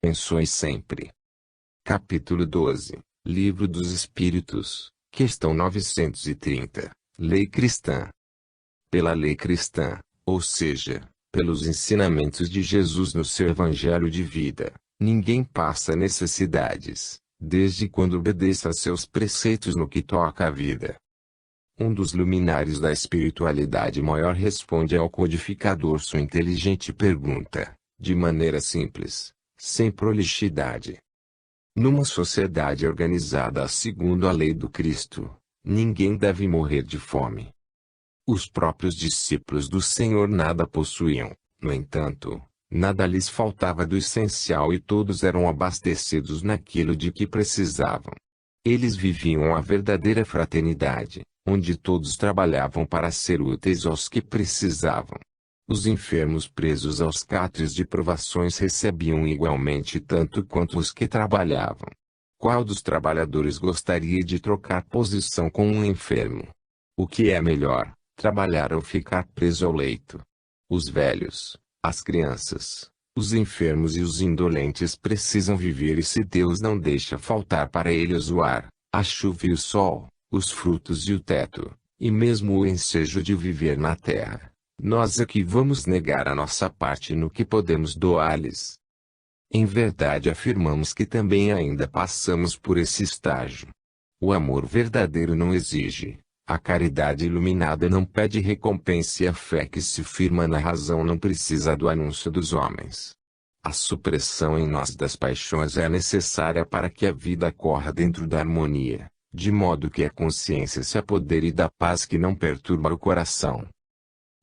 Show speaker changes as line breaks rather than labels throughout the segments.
abençoe sempre. Capítulo 12. Livro dos Espíritos. Questão 930. Lei cristã. Pela lei cristã, ou seja, pelos ensinamentos de Jesus no seu evangelho de vida, ninguém passa necessidades, desde quando obedeça a seus preceitos no que toca à vida. Um dos luminares da espiritualidade maior responde ao codificador sua inteligente pergunta, de maneira simples, sem prolixidade. Numa sociedade organizada segundo a lei do Cristo, ninguém deve morrer de fome. Os próprios discípulos do Senhor nada possuíam, no entanto, nada lhes faltava do essencial e todos eram abastecidos naquilo de que precisavam. Eles viviam a verdadeira fraternidade, onde todos trabalhavam para ser úteis aos que precisavam. Os enfermos presos aos catres de provações recebiam igualmente tanto quanto os que trabalhavam. Qual dos trabalhadores gostaria de trocar posição com um enfermo? O que é melhor, trabalhar ou ficar preso ao leito? Os velhos, as crianças, os enfermos e os indolentes precisam viver, e se Deus não deixa faltar para eles o ar, a chuva e o sol, os frutos e o teto, e mesmo o ensejo de viver na terra, nós é que vamos negar a nossa parte no que podemos doar-lhes. Em verdade afirmamos que também ainda passamos por esse estágio. O amor verdadeiro não exige, a caridade iluminada não pede recompensa, e a fé que se firma na razão não precisa do anúncio dos homens. A supressão em nós das paixões é necessária para que a vida corra dentro da harmonia, de modo que a consciência se apodere da paz que não perturba o coração.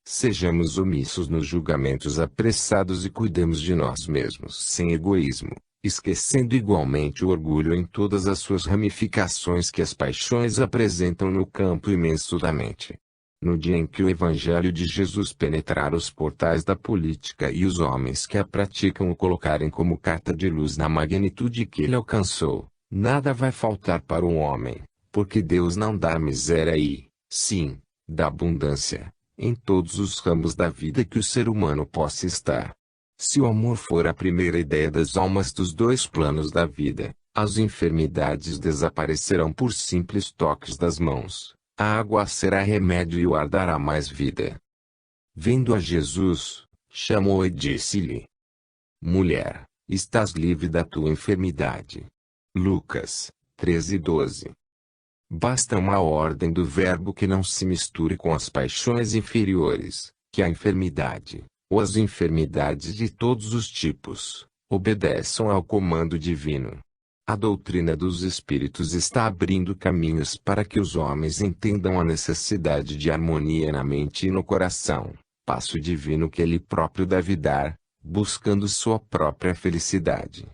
Sejamos omissos nos julgamentos apressados e cuidemos de nós mesmos sem egoísmo, esquecendo igualmente o orgulho em todas as suas ramificações que as paixões apresentam no campo imenso da mente. No dia em que o Evangelho de Jesus penetrar os portais da política e os homens que a praticam o colocarem como carta de luz na magnitude que ele alcançou, nada vai faltar para um homem, porque Deus não dá miséria e, sim, dá abundância, em todos os ramos da vida que o ser humano possa estar. Se o amor for a primeira ideia das almas dos dois planos da vida, as enfermidades desaparecerão por simples toques das mãos, a água será remédio e o ar dará mais vida. Vendo a Jesus, chamou e disse-lhe: Mulher, estás livre da tua enfermidade. Lucas 13:12. Basta uma ordem do verbo que não se misture com as paixões inferiores, que a enfermidade, ou as enfermidades de todos os tipos, obedeçam ao comando divino. A doutrina dos Espíritos está abrindo caminhos para que os homens entendam a necessidade de harmonia na mente e no coração, passo divino que ele próprio deve dar, buscando sua própria felicidade.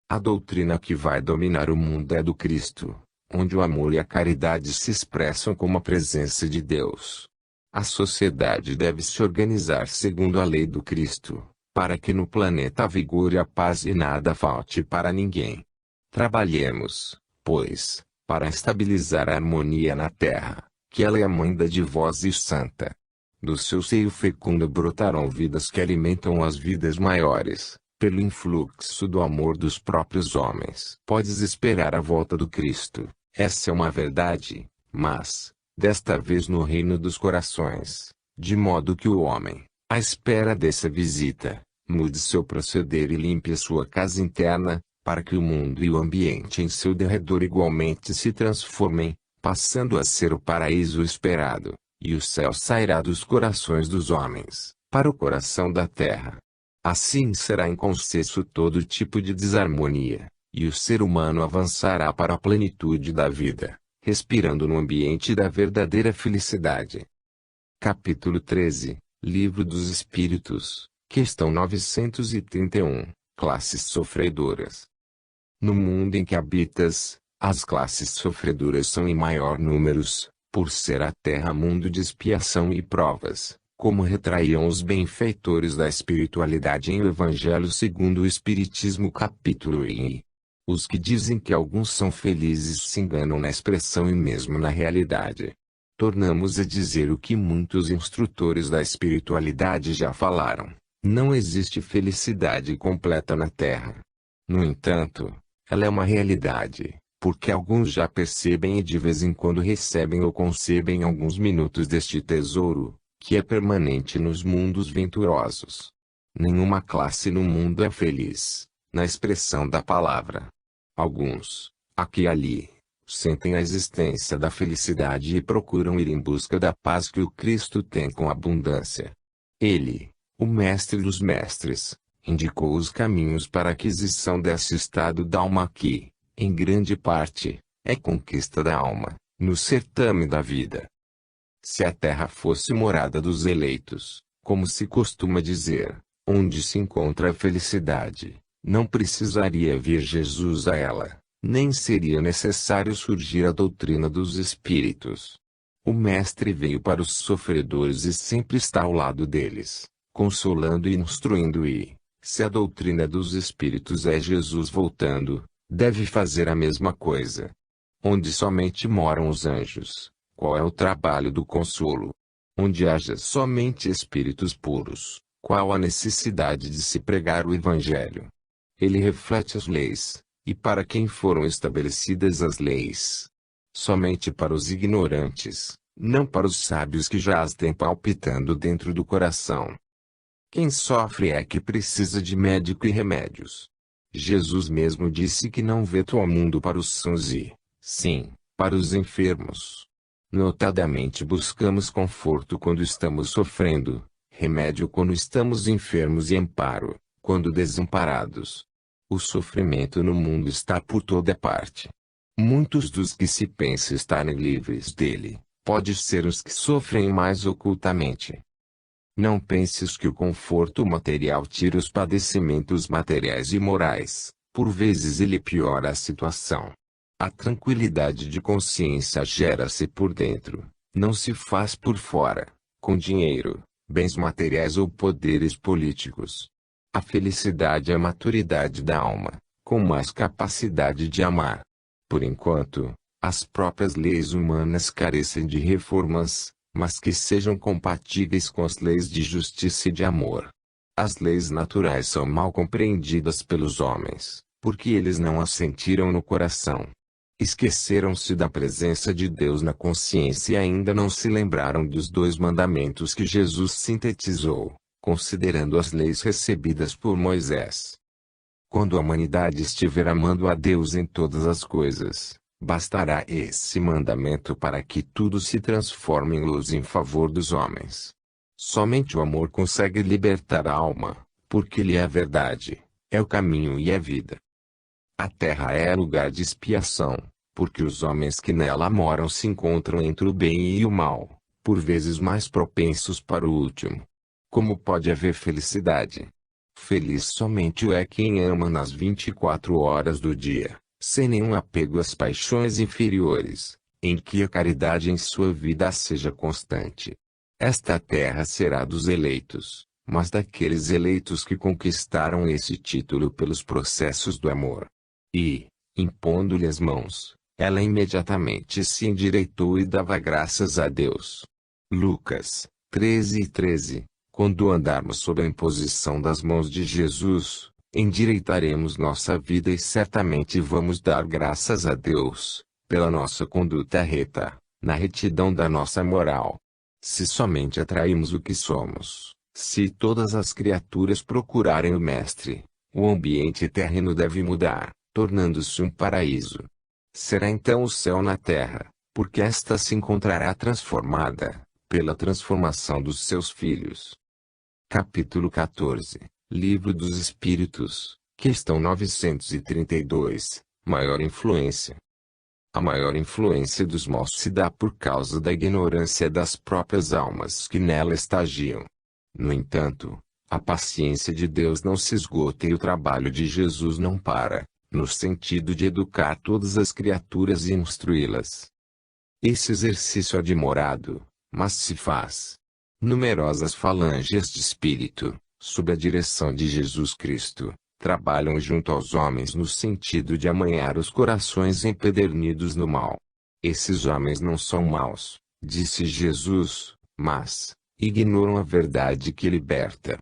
A doutrina que vai dominar o mundo é do Cristo, onde o amor e a caridade se expressam como a presença de Deus. A sociedade deve se organizar segundo a lei do Cristo, para que no planeta vigore a paz e nada falte para ninguém. Trabalhemos, pois, para estabilizar a harmonia na terra, que ela é a mãe dadivosa e santa. Do seu seio fecundo brotarão vidas que alimentam as vidas maiores, pelo influxo do amor dos próprios homens. Podes esperar a volta do Cristo, essa é uma verdade, mas, desta vez no reino dos corações, de modo que o homem, à espera dessa visita, mude seu proceder e limpe a sua casa interna, para que o mundo e o ambiente em seu derredor igualmente se transformem, passando a ser o paraíso esperado, e o céu sairá dos corações dos homens, para o coração da terra. Assim será inconcesso todo tipo de desarmonia, e o ser humano avançará para a plenitude da vida, respirando no ambiente da verdadeira felicidade. Capítulo 13, Livro dos Espíritos, questão 931, Classes sofredoras. No mundo em que habitas, as classes sofredoras são em maior números, por ser a terra mundo de expiação e provas, como retraíam os benfeitores da espiritualidade em O Evangelho segundo o Espiritismo capítulo I. Os que dizem que alguns são felizes se enganam na expressão e mesmo na realidade. Tornamos a dizer o que muitos instrutores da espiritualidade já falaram: não existe felicidade completa na Terra. No entanto, ela é uma realidade, porque alguns já percebem e de vez em quando recebem ou concebem alguns minutos deste tesouro, que é permanente nos mundos venturosos. Nenhuma classe no mundo é feliz, na expressão da palavra. Alguns, aqui e ali, sentem a existência da felicidade e procuram ir em busca da paz que o Cristo tem com abundância. Ele, o Mestre dos Mestres, indicou os caminhos para a aquisição desse estado da alma que, em grande parte, é conquista da alma, no certame da vida. Se a terra fosse morada dos eleitos, como se costuma dizer, onde se encontra a felicidade, não precisaria vir Jesus a ela, nem seria necessário surgir a doutrina dos Espíritos. O Mestre veio para os sofredores e sempre está ao lado deles, consolando e instruindo se a doutrina dos Espíritos é Jesus voltando, deve fazer a mesma coisa. Onde somente moram os anjos, qual é o trabalho do consolo? Onde haja somente espíritos puros, qual a necessidade de se pregar o Evangelho? Ele reflete as leis, e para quem foram estabelecidas as leis? Somente para os ignorantes, não para os sábios que já as têm palpitando dentro do coração. Quem sofre é que precisa de médico e remédios. Jesus mesmo disse que não veio ao mundo para os sãos e, sim, para os enfermos. Notadamente buscamos conforto quando estamos sofrendo, remédio quando estamos enfermos e amparo, quando desamparados. O sofrimento no mundo está por toda parte. Muitos dos que se pensa estarem livres dele, pode ser os que sofrem mais ocultamente. Não penses que o conforto material tira os padecimentos materiais e morais, por vezes ele piora a situação. A tranquilidade de consciência gera-se por dentro, não se faz por fora, com dinheiro, bens materiais ou poderes políticos. A felicidade é a maturidade da alma, com mais capacidade de amar. Por enquanto, as próprias leis humanas carecem de reformas, mas que sejam compatíveis com as leis de justiça e de amor. As leis naturais são mal compreendidas pelos homens, porque eles não as sentiram no coração. Esqueceram-se da presença de Deus na consciência e ainda não se lembraram dos 2 mandamentos que Jesus sintetizou, considerando as leis recebidas por Moisés. Quando a humanidade estiver amando a Deus em todas as coisas, bastará esse mandamento para que tudo se transforme em luz em favor dos homens. Somente o amor consegue libertar a alma, porque ele é a verdade, é o caminho e a vida. A terra é lugar de expiação, porque os homens que nela moram se encontram entre o bem e o mal, por vezes mais propensos para o último. Como pode haver felicidade? Feliz somente o é quem ama nas 24 horas do dia, sem nenhum apego às paixões inferiores, em que a caridade em sua vida seja constante. Esta terra será dos eleitos, mas daqueles eleitos que conquistaram esse título pelos processos do amor. E, impondo-lhe as mãos, ela imediatamente se endireitou e dava graças a Deus. Lucas 13:13. Quando andarmos sob a imposição das mãos de Jesus, endireitaremos nossa vida e certamente vamos dar graças a Deus, pela nossa conduta reta, na retidão da nossa moral. Se somente atraímos o que somos, se todas as criaturas procurarem o Mestre, o ambiente terreno deve mudar, tornando-se um paraíso. Será então o céu na terra, porque esta se encontrará transformada, pela transformação dos seus filhos. Capítulo 14, Livro dos Espíritos, questão 932, Maior influência. A maior influência dos maus se dá por causa da ignorância das próprias almas que nela estagiam. No entanto, a paciência de Deus não se esgota e o trabalho de Jesus não para, no sentido de educar todas as criaturas e instruí-las. Esse exercício é demorado, mas se faz. Numerosas falanges de espírito, sob a direção de Jesus Cristo, trabalham junto aos homens no sentido de amanhar os corações empedernidos no mal. Esses homens não são maus, disse Jesus, mas ignoram a verdade que liberta.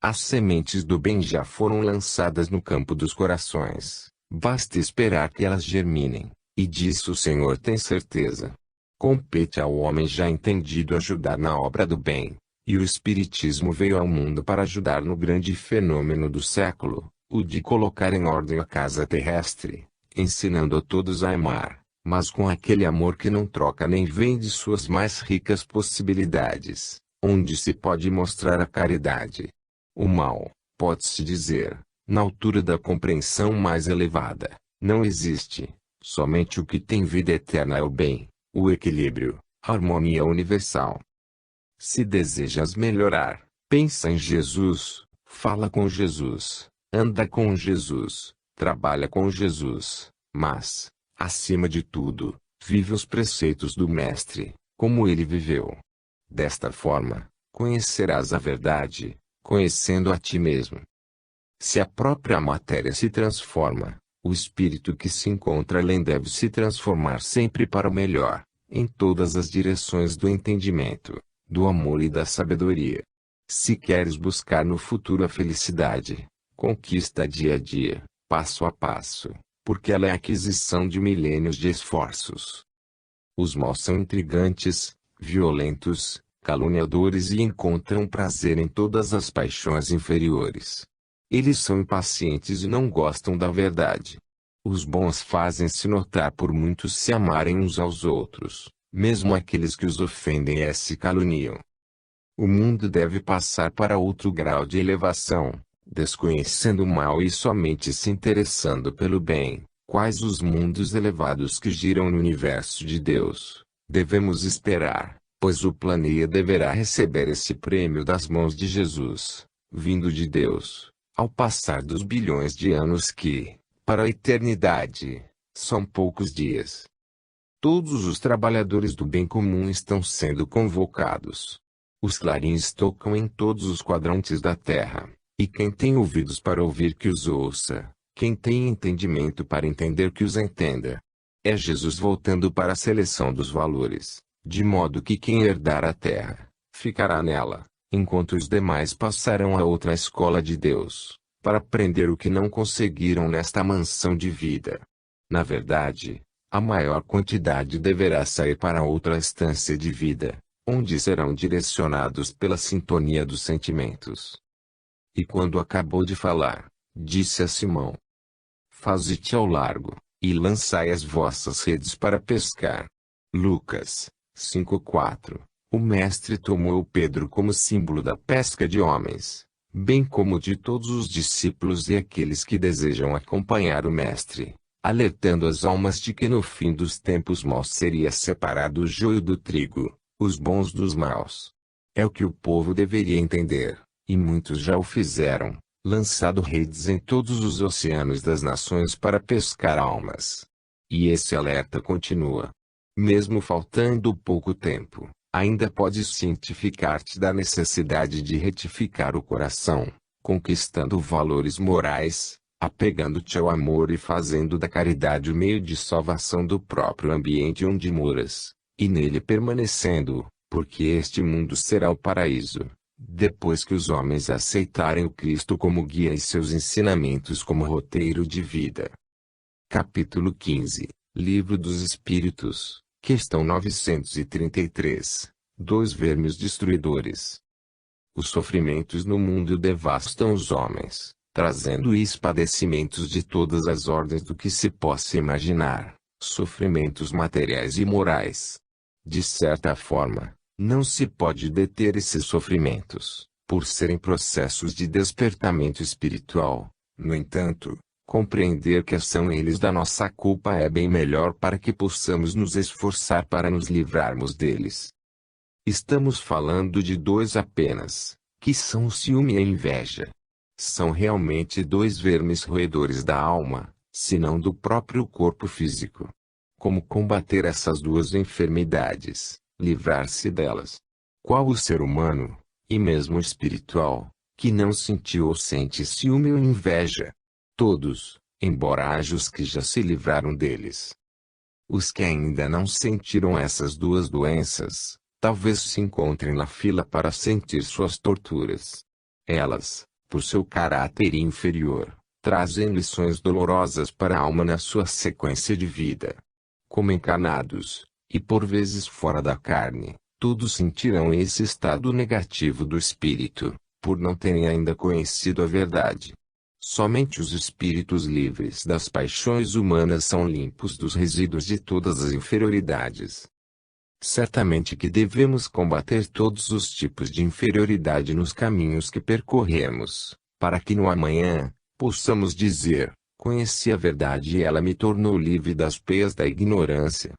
As sementes do bem já foram lançadas no campo dos corações, basta esperar que elas germinem, e disso o Senhor tem certeza. Compete ao homem já entendido ajudar na obra do bem, e o Espiritismo veio ao mundo para ajudar no grande fenômeno do século, o de colocar em ordem a casa terrestre, ensinando a todos a amar, mas com aquele amor que não troca nem vende suas mais ricas possibilidades, onde se pode mostrar a caridade. O mal, pode-se dizer, na altura da compreensão mais elevada, não existe. Somente o que tem vida eterna é o bem, o equilíbrio, a harmonia universal. Se desejas melhorar, pensa em Jesus, fala com Jesus, anda com Jesus, trabalha com Jesus, mas, acima de tudo, vive os preceitos do Mestre, como ele viveu. Desta forma, conhecerás a verdade, conhecendo a ti mesmo. Se a própria matéria se transforma, o espírito que se encontra além deve se transformar sempre para o melhor, em todas as direções do entendimento, do amor e da sabedoria. Se queres buscar no futuro a felicidade, conquista dia a dia, passo a passo, porque ela é a aquisição de milênios de esforços. Os maus são intrigantes, violentos, caluniadores e encontram prazer em todas as paixões inferiores. Eles são impacientes e não gostam da verdade. Os bons fazem-se notar por muitos se amarem uns aos outros, mesmo aqueles que os ofendem e se caluniam. O mundo deve passar para outro grau de elevação, desconhecendo o mal e somente se interessando pelo bem. Quais os mundos elevados que giram no universo de Deus, devemos esperar, pois o planeta deverá receber esse prêmio das mãos de Jesus, vindo de Deus, ao passar dos bilhões de anos que, para a eternidade, são poucos dias. Todos os trabalhadores do bem comum estão sendo convocados. Os clarins tocam em todos os quadrantes da terra, e quem tem ouvidos para ouvir que os ouça, quem tem entendimento para entender que os entenda. É Jesus voltando para a seleção dos valores, de modo que quem herdar a terra, ficará nela, enquanto os demais passarão a outra escola de Deus, para aprender o que não conseguiram nesta mansão de vida. Na verdade, a maior quantidade deverá sair para outra estância de vida, onde serão direcionados pela sintonia dos sentimentos. E quando acabou de falar, disse a Simão: Faze-te ao largo, e lançai as vossas redes para pescar. Lucas 5:4. O Mestre tomou Pedro como símbolo da pesca de homens, bem como de todos os discípulos e aqueles que desejam acompanhar o Mestre, alertando as almas de que no fim dos tempos maus seria separado o joio do trigo, os bons dos maus. É o que o povo deveria entender, e muitos já o fizeram, lançado redes em todos os oceanos das nações para pescar almas. E esse alerta continua. Mesmo faltando pouco tempo, ainda podes cientificar-te da necessidade de retificar o coração, conquistando valores morais, apegando-te ao amor e fazendo da caridade o meio de salvação do próprio ambiente onde moras, e nele permanecendo, porque este mundo será o paraíso, depois que os homens aceitarem o Cristo como guia e seus ensinamentos como roteiro de vida. Capítulo 15, Livro dos Espíritos, questão 933, Dois vermes destruidores. Os sofrimentos no mundo devastam os homens, trazendo-lhes padecimentos de todas as ordens do que se possa imaginar, sofrimentos materiais e morais. De certa forma, não se pode deter esses sofrimentos, por serem processos de despertamento espiritual. No entanto, compreender que são eles da nossa culpa é bem melhor para que possamos nos esforçar para nos livrarmos deles. Estamos falando de dois apenas, que são o ciúme e a inveja. São realmente dois vermes roedores da alma, se não do próprio corpo físico. Como combater essas duas enfermidades, livrar-se delas? Qual o ser humano, e mesmo espiritual, que não sentiu ou sente ciúme ou inveja? Todos, embora haja os que já se livraram deles. Os que ainda não sentiram essas duas doenças, talvez se encontrem na fila para sentir suas torturas. Elas, por seu caráter inferior, trazem lições dolorosas para a alma na sua sequência de vida. Como encarnados, e por vezes fora da carne, todos sentirão esse estado negativo do espírito, por não terem ainda conhecido a verdade. Somente os espíritos livres das paixões humanas são limpos dos resíduos de todas as inferioridades. Certamente que devemos combater todos os tipos de inferioridade nos caminhos que percorremos, para que no amanhã, possamos dizer: conheci a verdade e ela me tornou livre das peias da ignorância.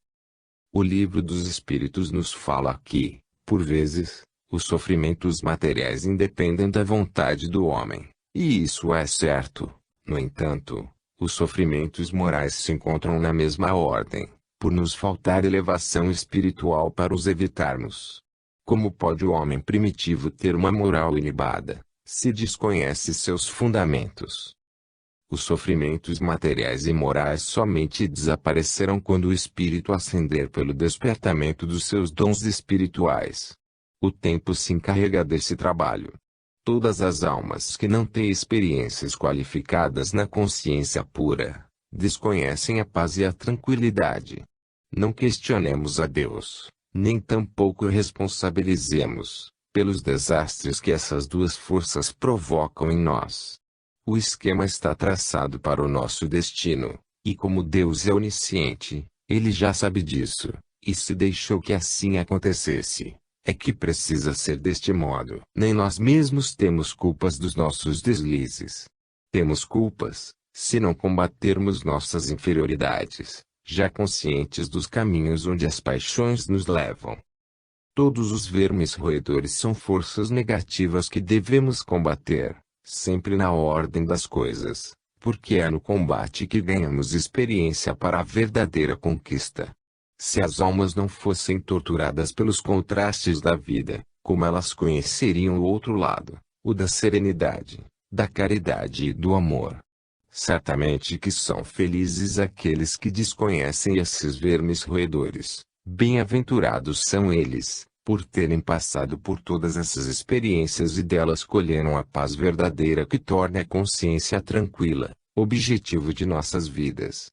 O livro dos Espíritos nos fala que, por vezes, os sofrimentos materiais independem da vontade do homem, e isso é certo. No entanto, os sofrimentos morais se encontram na mesma ordem, por nos faltar elevação espiritual para os evitarmos. Como pode o homem primitivo ter uma moral ilibada, se desconhece seus fundamentos? Os sofrimentos materiais e morais somente desaparecerão quando o espírito ascender pelo despertamento dos seus dons espirituais. O tempo se encarrega desse trabalho. Todas as almas que não têm experiências qualificadas na consciência pura, desconhecem a paz e a tranquilidade. Não questionemos a Deus, nem tampouco responsabilizemos, pelos desastres que essas duas forças provocam em nós. O esquema está traçado para o nosso destino, e como Deus é onisciente, Ele já sabe disso, e se deixou que assim acontecesse, é que precisa ser deste modo. Nem nós mesmos temos culpas dos nossos deslizes. Temos culpas, se não combatermos nossas inferioridades, já conscientes dos caminhos onde as paixões nos levam. Todos os vermes roedores são forças negativas que devemos combater, sempre na ordem das coisas, porque é no combate que ganhamos experiência para a verdadeira conquista. Se as almas não fossem torturadas pelos contrastes da vida, como elas conheceriam o outro lado, o da serenidade, da caridade e do amor? Certamente que são felizes aqueles que desconhecem esses vermes roedores. Bem-aventurados são eles, por terem passado por todas essas experiências e delas colheram a paz verdadeira que torna a consciência tranquila, objetivo de nossas vidas.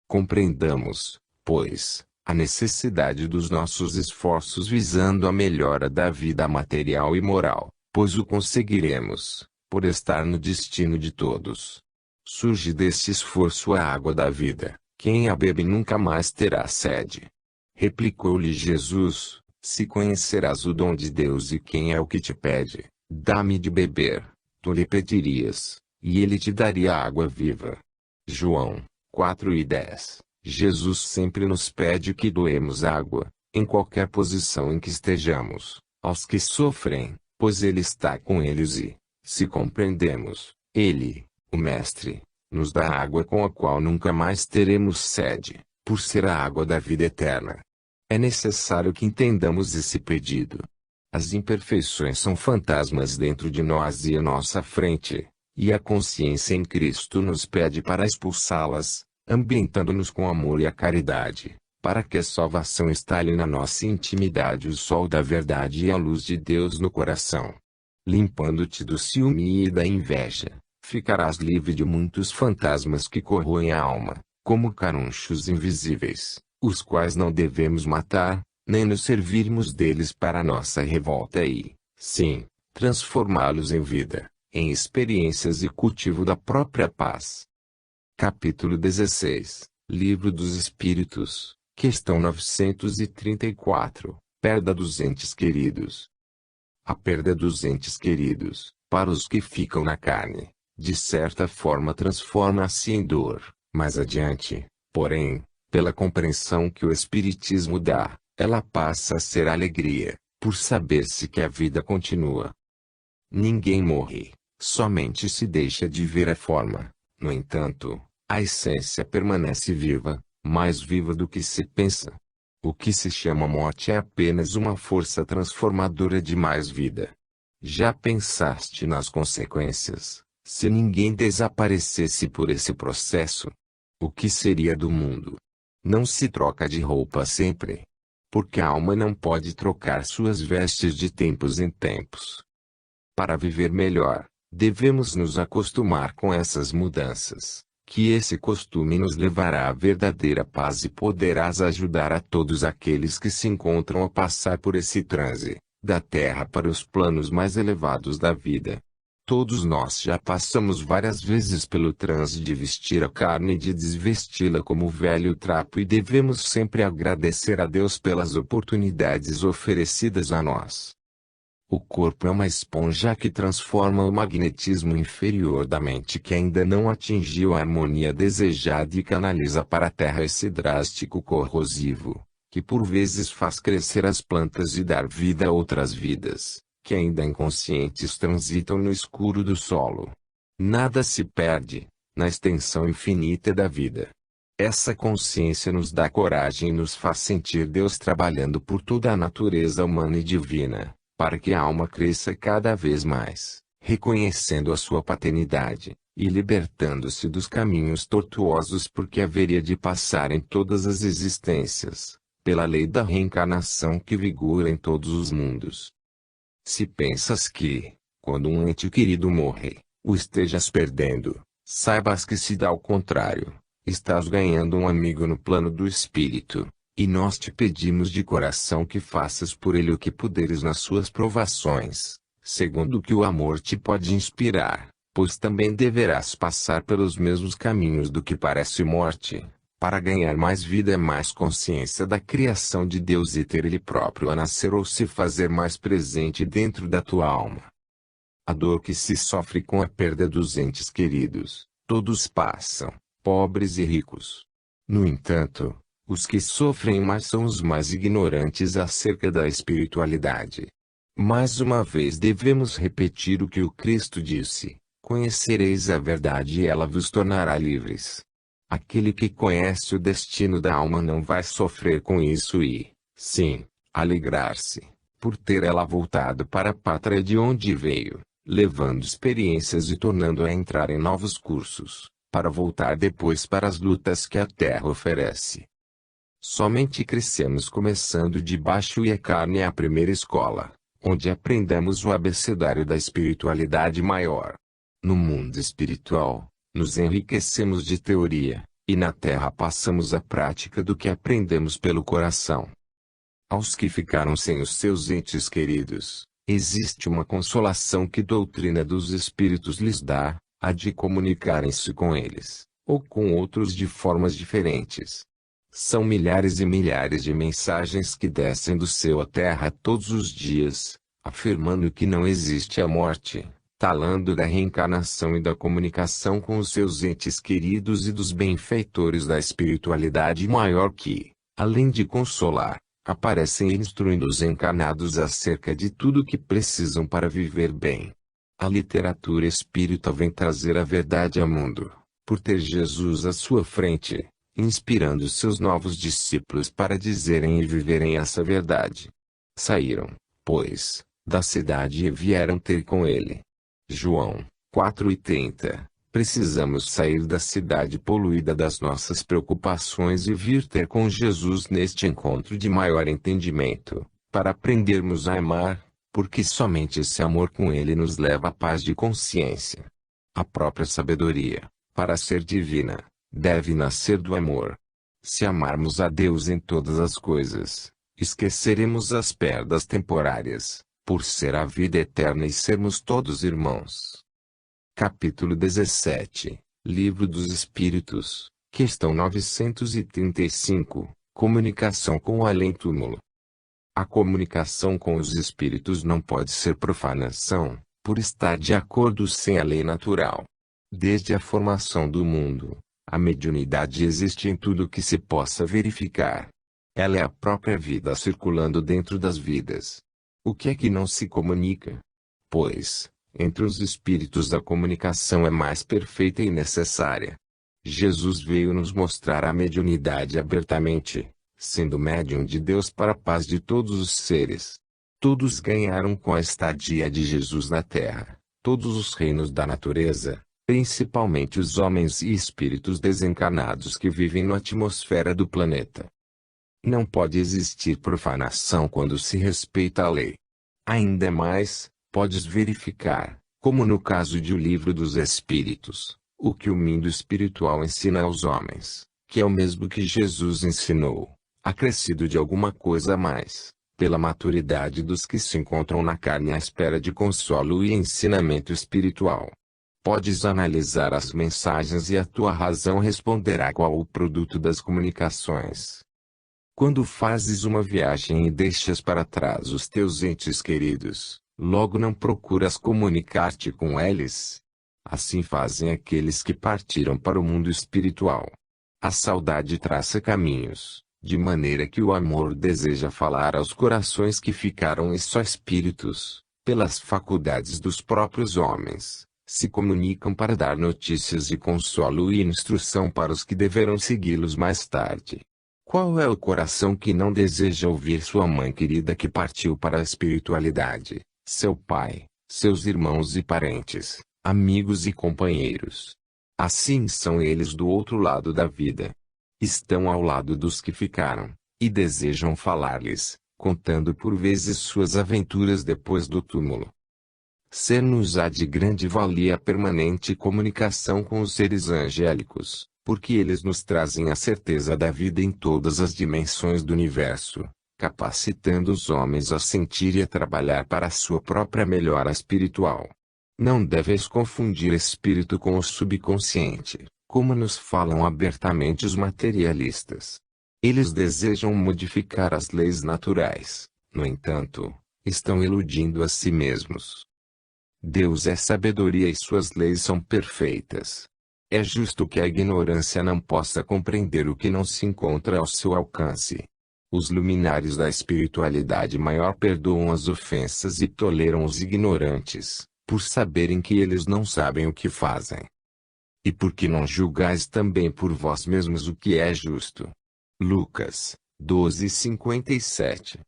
Compreendamos, pois, a necessidade dos nossos esforços visando a melhora da vida material e moral, pois o conseguiremos, por estar no destino de todos. Surge deste esforço a água da vida, quem a bebe nunca mais terá sede. Replicou-lhe Jesus: se conhecerás o dom de Deus e quem é o que te pede, dá-me de beber, tu lhe pedirias, e ele te daria água viva. João 4:10. Jesus sempre nos pede que doemos água, em qualquer posição em que estejamos, aos que sofrem, pois Ele está com eles e, se compreendemos, Ele, o Mestre, nos dá água com a qual nunca mais teremos sede, por ser a água da vida eterna. É necessário que entendamos esse pedido. As imperfeições são fantasmas dentro de nós e à nossa frente, e a consciência em Cristo nos pede para expulsá-las, ambientando-nos com amor e a caridade, para que a salvação estale na nossa intimidade o sol da verdade e a luz de Deus no coração. Limpando-te do ciúme e da inveja, ficarás livre de muitos fantasmas que corroem a alma, como carunchos invisíveis, os quais não devemos matar, nem nos servirmos deles para nossa revolta e, sim, transformá-los em vida, em experiências e cultivo da própria paz. Capítulo 16, Livro dos Espíritos, questão 934, perda dos entes queridos. A perda dos entes queridos, para os que ficam na carne, de certa forma transforma-se em dor, mais adiante, porém, pela compreensão que o Espiritismo dá, ela passa a ser alegria, por saber-se que a vida continua. Ninguém morre, somente se deixa de ver a forma. No entanto, a essência permanece viva, mais viva do que se pensa. O que se chama morte é apenas uma força transformadora de mais vida. Já pensaste nas consequências, se ninguém desaparecesse por esse processo? O que seria do mundo? Não se troca de roupa sempre, porque a alma não pode trocar suas vestes de tempos em tempos. Para viver melhor, Devemos nos acostumar com essas mudanças, que esse costume nos levará à verdadeira paz e poderás ajudar a todos aqueles que se encontram a passar por esse transe, da terra para os planos mais elevados da vida. Todos nós já passamos várias vezes pelo transe de vestir a carne e de desvesti-la como velho trapo e devemos sempre agradecer a Deus pelas oportunidades oferecidas a nós. O corpo é uma esponja que transforma o magnetismo inferior da mente que ainda não atingiu a harmonia desejada e canaliza para a terra esse drástico corrosivo, que por vezes faz crescer as plantas e dar vida a outras vidas, que ainda inconscientes transitam no escuro do solo. Nada se perde, na extensão infinita da vida. Essa consciência nos dá coragem e nos faz sentir Deus trabalhando por toda a natureza humana e divina, para que a alma cresça cada vez mais, reconhecendo a sua paternidade, e libertando-se dos caminhos tortuosos por que haveria de passar em todas as existências, pela lei da reencarnação que vigora em todos os mundos. Se pensas que, quando um ente querido morre, o estejas perdendo, saibas que se dá ao contrário, estás ganhando um amigo no plano do espírito. E nós te pedimos de coração que faças por ele o que puderes nas suas provações, segundo o que o amor te pode inspirar, pois também deverás passar pelos mesmos caminhos do que parece morte, para ganhar mais vida e mais consciência da criação de Deus e ter Ele próprio a nascer ou se fazer mais presente dentro da tua alma. A dor que se sofre com a perda dos entes queridos, todos passam, pobres e ricos. No entanto, os que sofrem mais são os mais ignorantes acerca da espiritualidade. Mais uma vez devemos repetir o que o Cristo disse: conhecereis a verdade e ela vos tornará livres. Aquele que conhece o destino da alma não vai sofrer com isso e, sim, alegrar-se, por ter ela voltado para a pátria de onde veio, levando experiências e tornando-a a entrar em novos cursos, para voltar depois para as lutas que a terra oferece. Somente crescemos começando de baixo e a carne é a primeira escola, onde aprendemos o abecedário da espiritualidade maior. No mundo espiritual, nos enriquecemos de teoria, e na terra passamos a prática do que aprendemos pelo coração. Aos que ficaram sem os seus entes queridos, existe uma consolação que a doutrina dos espíritos lhes dá, a de comunicarem-se com eles, ou com outros de formas diferentes. São milhares e milhares de mensagens que descem do céu à terra todos os dias, afirmando que não existe a morte, falando da reencarnação e da comunicação com os seus entes queridos e dos benfeitores da espiritualidade maior que, além de consolar, aparecem instruindo os encarnados acerca de tudo o que precisam para viver bem. A literatura espírita vem trazer a verdade ao mundo, por ter Jesus à sua frente, inspirando seus novos discípulos para dizerem e viverem essa verdade. Saíram, pois, da cidade e vieram ter com ele. João 4:30. Precisamos sair da cidade poluída das nossas preocupações e vir ter com Jesus neste encontro de maior entendimento, para aprendermos a amar, porque somente esse amor com ele nos leva à paz de consciência. A própria sabedoria, para ser divina, deve nascer do amor. Se amarmos a Deus em todas as coisas, esqueceremos as perdas temporárias, por ser a vida eterna e sermos todos irmãos. Capítulo 17, Livro dos Espíritos, questão 935, Comunicação com o além-túmulo. A comunicação com os espíritos não pode ser profanação, por estar de acordo sem a lei natural. Desde a formação do mundo, a mediunidade existe em tudo que se possa verificar. Ela é a própria vida circulando dentro das vidas. O que é que não se comunica? Pois, entre os espíritos a comunicação é mais perfeita e necessária. Jesus veio nos mostrar a mediunidade abertamente, sendo médium de Deus para a paz de todos os seres. Todos ganharam com a estadia de Jesus na terra, todos os reinos da natureza, principalmente os homens e espíritos desencarnados que vivem na atmosfera do planeta. Não pode existir profanação quando se respeita a lei. Ainda mais, podes verificar, Como no caso de O Livro dos Espíritos, o que o mundo espiritual ensina aos homens, que é o mesmo que Jesus ensinou, acrescido de alguma coisa a mais, pela maturidade dos que se encontram na carne à espera de consolo e ensinamento espiritual. Podes analisar as mensagens e a tua razão responderá qual o produto das comunicações. Quando fazes uma viagem e deixas para trás os teus entes queridos, logo não procuras comunicar-te com eles. Assim fazem aqueles que partiram para o mundo espiritual. A saudade traça caminhos, de maneira que o amor deseja falar aos corações que ficaram só espíritos, pelas faculdades dos próprios homens, se comunicam para dar notícias de consolo e instrução para os que deverão segui-los mais tarde. Qual é o coração que não deseja ouvir sua mãe querida que partiu para a espiritualidade, seu pai, seus irmãos e parentes, amigos e companheiros? Assim são eles do outro lado da vida. Estão ao lado dos que ficaram, e desejam falar-lhes, contando por vezes suas aventuras depois do túmulo. Ser-nos-á de grande valia a permanente comunicação com os seres angélicos, porque eles nos trazem a certeza da vida em todas as dimensões do universo, capacitando os homens a sentir e a trabalhar para a sua própria melhora espiritual. Não deves confundir espírito com o subconsciente, como nos falam abertamente os materialistas. Eles desejam modificar as leis naturais, no entanto, estão iludindo a si mesmos. Deus é sabedoria e suas leis são perfeitas. É justo que a ignorância não possa compreender o que não se encontra ao seu alcance. Os luminares da espiritualidade maior perdoam as ofensas e toleram os ignorantes, por saberem que eles não sabem o que fazem. E por que não julgais também por vós mesmos o que é justo? Lucas 12:57.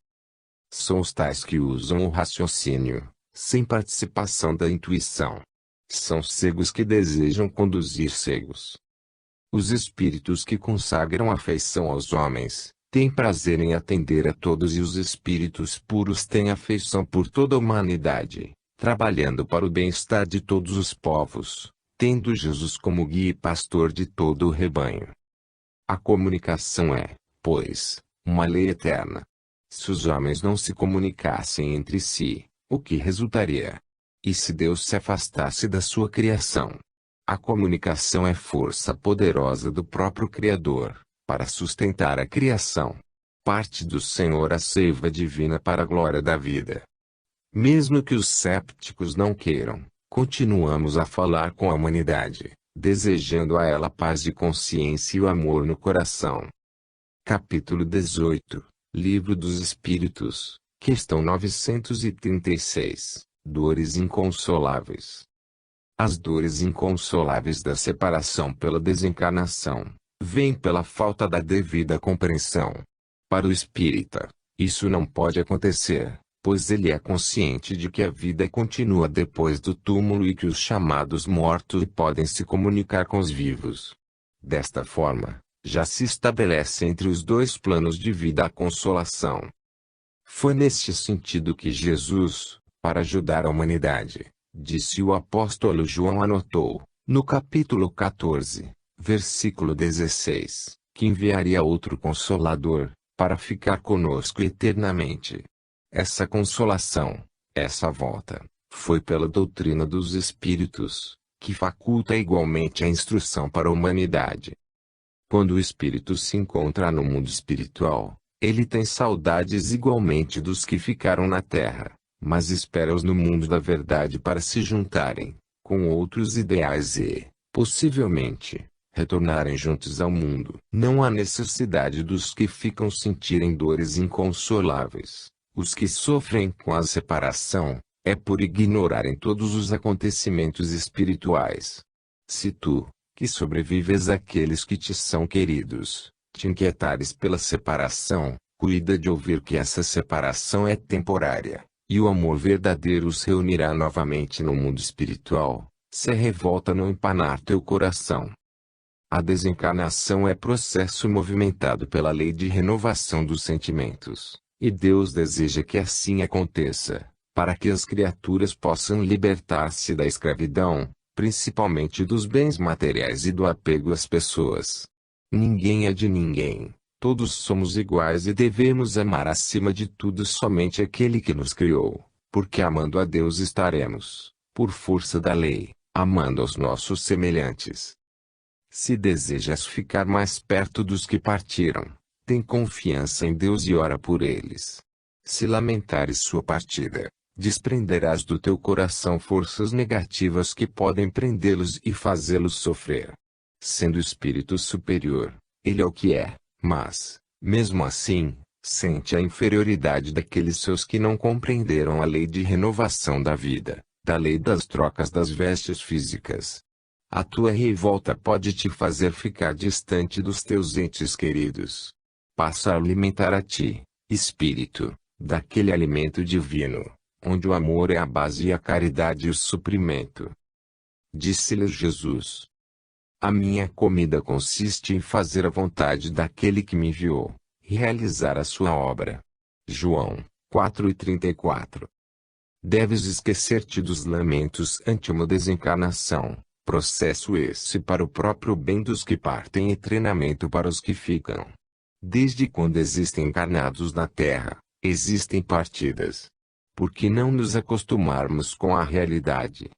São os tais que usam o raciocínio, sem participação da intuição. São cegos que desejam conduzir cegos. Os espíritos que consagram afeição aos homens, têm prazer em atender a todos, e os espíritos puros têm afeição por toda a humanidade, trabalhando para o bem-estar de todos os povos, tendo Jesus como guia e pastor de todo o rebanho. A comunicação é, pois, uma lei eterna. Se os homens não se comunicassem entre si, o que resultaria? E se Deus se afastasse da sua criação? A comunicação é força poderosa do próprio Criador, para sustentar a criação. Parte do Senhor a seiva divina para a glória da vida. Mesmo que os sépticos não queiram, continuamos a falar com a humanidade, desejando a ela paz de consciência e o amor no coração. Capítulo 18, Livro dos Espíritos, questão 936, Dores inconsoláveis. As dores inconsoláveis da separação pela desencarnação, vêm pela falta da devida compreensão. Para o espírita, isso não pode acontecer, pois ele é consciente de que a vida continua depois do túmulo e que os chamados mortos podem se comunicar com os vivos. Desta forma, já se estabelece entre os dois planos de vida a consolação. Foi neste sentido que Jesus, para ajudar a humanidade, disse o apóstolo João anotou, no capítulo 14, versículo 16, que enviaria outro Consolador, para ficar conosco eternamente. Essa consolação, essa volta, foi pela doutrina dos Espíritos, que faculta igualmente a instrução para a humanidade. Quando o espírito se encontra no mundo espiritual, ele tem saudades igualmente dos que ficaram na terra, mas espera-os no mundo da verdade para se juntarem, com outros ideais e, possivelmente, retornarem juntos ao mundo. Não há necessidade dos que ficam sentirem dores inconsoláveis. Os que sofrem com a separação, é por ignorarem todos os acontecimentos espirituais. Se tu, que sobrevives àqueles que te são queridos, te inquietares pela separação, cuida de ouvir que essa separação é temporária, e o amor verdadeiro os reunirá novamente no mundo espiritual, se a revolta não empanar teu coração. A desencarnação é processo movimentado pela lei de renovação dos sentimentos, e Deus deseja que assim aconteça, para que as criaturas possam libertar-se da escravidão, principalmente dos bens materiais e do apego às pessoas. Ninguém é de ninguém, todos somos iguais e devemos amar acima de tudo somente aquele que nos criou, porque amando a Deus estaremos, por força da lei, amando aos nossos semelhantes. Se desejas ficar mais perto dos que partiram, tem confiança em Deus e ora por eles. Se lamentares sua partida, desprenderás do teu coração forças negativas que podem prendê-los e fazê-los sofrer. Sendo espírito superior, ele é o que é, mas, mesmo assim, sente a inferioridade daqueles seus que não compreenderam a lei de renovação da vida, da lei das trocas das vestes físicas. A tua revolta pode te fazer ficar distante dos teus entes queridos. Passa a alimentar a ti, espírito, daquele alimento divino, onde o amor é a base e a caridade o suprimento. Disse-lhes Jesus: a minha comida consiste em fazer a vontade daquele que me enviou, e realizar a sua obra. João 4:34. Deves esquecer-te dos lamentos ante uma desencarnação, processo esse para o próprio bem dos que partem e treinamento para os que ficam. Desde quando existem encarnados na Terra, existem partidas. Por que não nos acostumarmos com a realidade?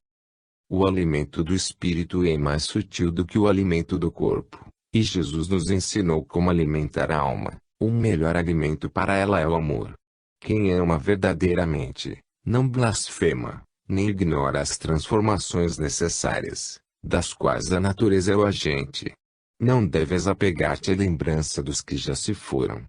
O alimento do espírito é mais sutil do que o alimento do corpo, e Jesus nos ensinou como alimentar a alma. O melhor alimento para ela é o amor. Quem ama verdadeiramente, não blasfema, nem ignora as transformações necessárias, das quais a natureza é o agente. Não deves apegar-te à lembrança dos que já se foram.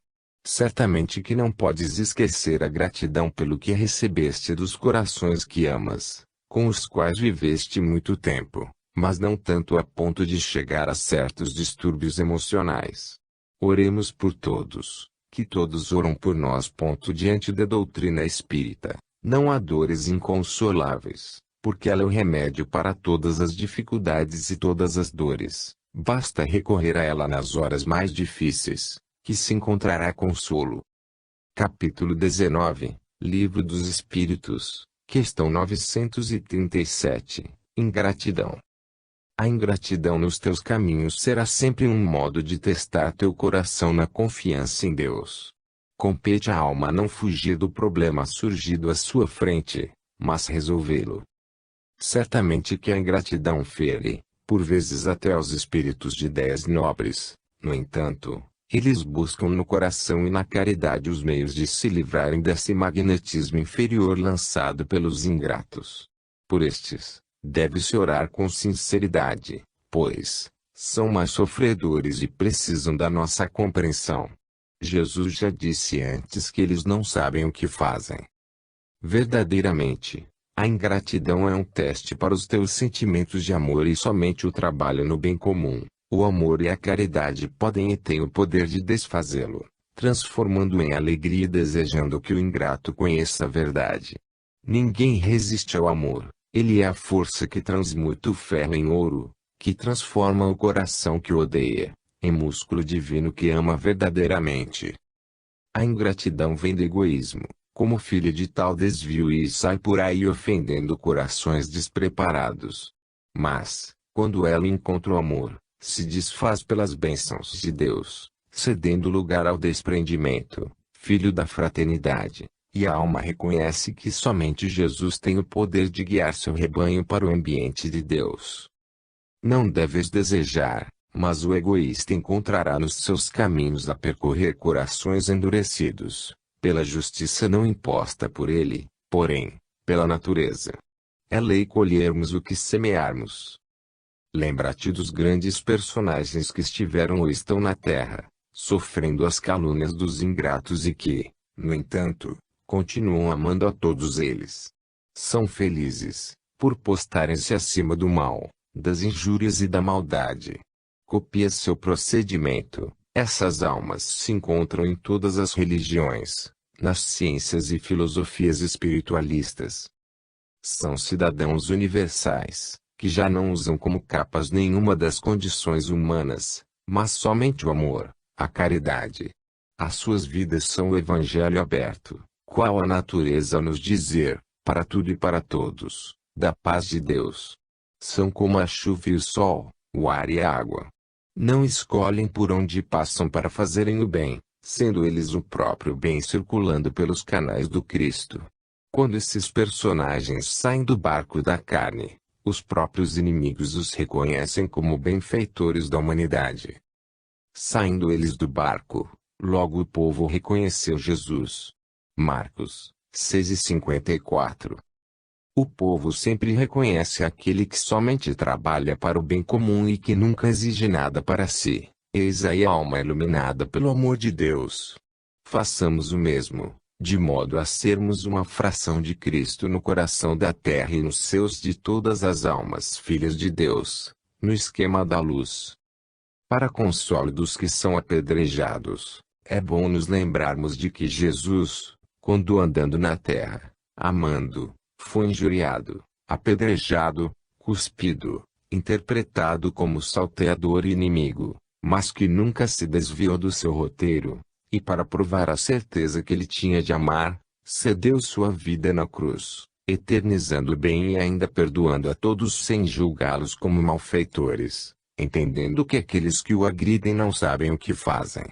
Certamente que não podes esquecer a gratidão pelo que recebeste dos corações que amas, com os quais viveste muito tempo, mas não tanto a ponto de chegar a certos distúrbios emocionais. Oremos por todos, que todos oram por nós. Diante da doutrina espírita, não há dores inconsoláveis, porque ela é o remédio para todas as dificuldades e todas as dores. Basta recorrer a ela nas horas mais difíceis, que se encontrará consolo. Capítulo 19, Livro dos Espíritos, questão 937, Ingratidão. A ingratidão nos teus caminhos será sempre um modo de testar teu coração na confiança em Deus. Compete à alma não fugir do problema surgido à sua frente, mas resolvê-lo. Certamente que a ingratidão fere, por vezes até aos espíritos de ideias nobres. No entanto, eles buscam no coração e na caridade os meios de se livrarem desse magnetismo inferior lançado pelos ingratos. Por estes, deve-se orar com sinceridade, pois são mais sofredores e precisam da nossa compreensão. Jesus já disse antes que eles não sabem o que fazem. Verdadeiramente, a ingratidão é um teste para os teus sentimentos de amor e somente o trabalho no bem comum, o amor e a caridade podem e têm o poder de desfazê-lo, transformando-o em alegria e desejando que o ingrato conheça a verdade. Ninguém resiste ao amor, ele é a força que transmuta o ferro em ouro, que transforma o coração que odeia, em músculo divino que ama verdadeiramente. A ingratidão vem do egoísmo, como filha de tal desvio e sai por aí ofendendo corações despreparados. Mas, quando ela encontra o amor, se desfaz pelas bênçãos de Deus, cedendo lugar ao desprendimento, filho da fraternidade, e a alma reconhece que somente Jesus tem o poder de guiar seu rebanho para o ambiente de Deus. Não deves desejar, mas o egoísta encontrará nos seus caminhos a percorrer corações endurecidos, pela justiça não imposta por ele, porém, pela natureza. É lei colhermos o que semearmos. Lembra-te dos grandes personagens que estiveram ou estão na terra, sofrendo as calúnias dos ingratos e que, no entanto, continuam amando a todos eles. São felizes, por postarem-se acima do mal, das injúrias e da maldade. Copia seu procedimento. Essas almas se encontram em todas as religiões, nas ciências e filosofias espiritualistas. São cidadãos universais, que já não usam como capas nenhuma das condições humanas, mas somente o amor, a caridade. As suas vidas são o evangelho aberto, qual a natureza nos dizer: para tudo e para todos, da paz de Deus. São como a chuva e o sol, o ar e a água. Não escolhem por onde passam para fazerem o bem, sendo eles o próprio bem circulando pelos canais do Cristo. Quando esses personagens saem do barco da carne, os próprios inimigos os reconhecem como benfeitores da humanidade. Saindo eles do barco, logo o povo reconheceu Jesus. Marcos 6:54. O povo sempre reconhece aquele que somente trabalha para o bem comum e que nunca exige nada para si. Eis aí a alma iluminada pelo amor de Deus. Façamos o mesmo, de modo a sermos uma fração de Cristo no coração da terra e nos seus de todas as almas filhas de Deus, no esquema da luz. Para consolo dos que são apedrejados, é bom nos lembrarmos de que Jesus, quando andando na terra, amando, foi injuriado, apedrejado, cuspido, interpretado como salteador e inimigo, mas que nunca se desviou do seu roteiro, e para provar a certeza que ele tinha de amar, cedeu sua vida na cruz, eternizando o bem e ainda perdoando a todos sem julgá-los como malfeitores, entendendo que aqueles que o agridem não sabem o que fazem.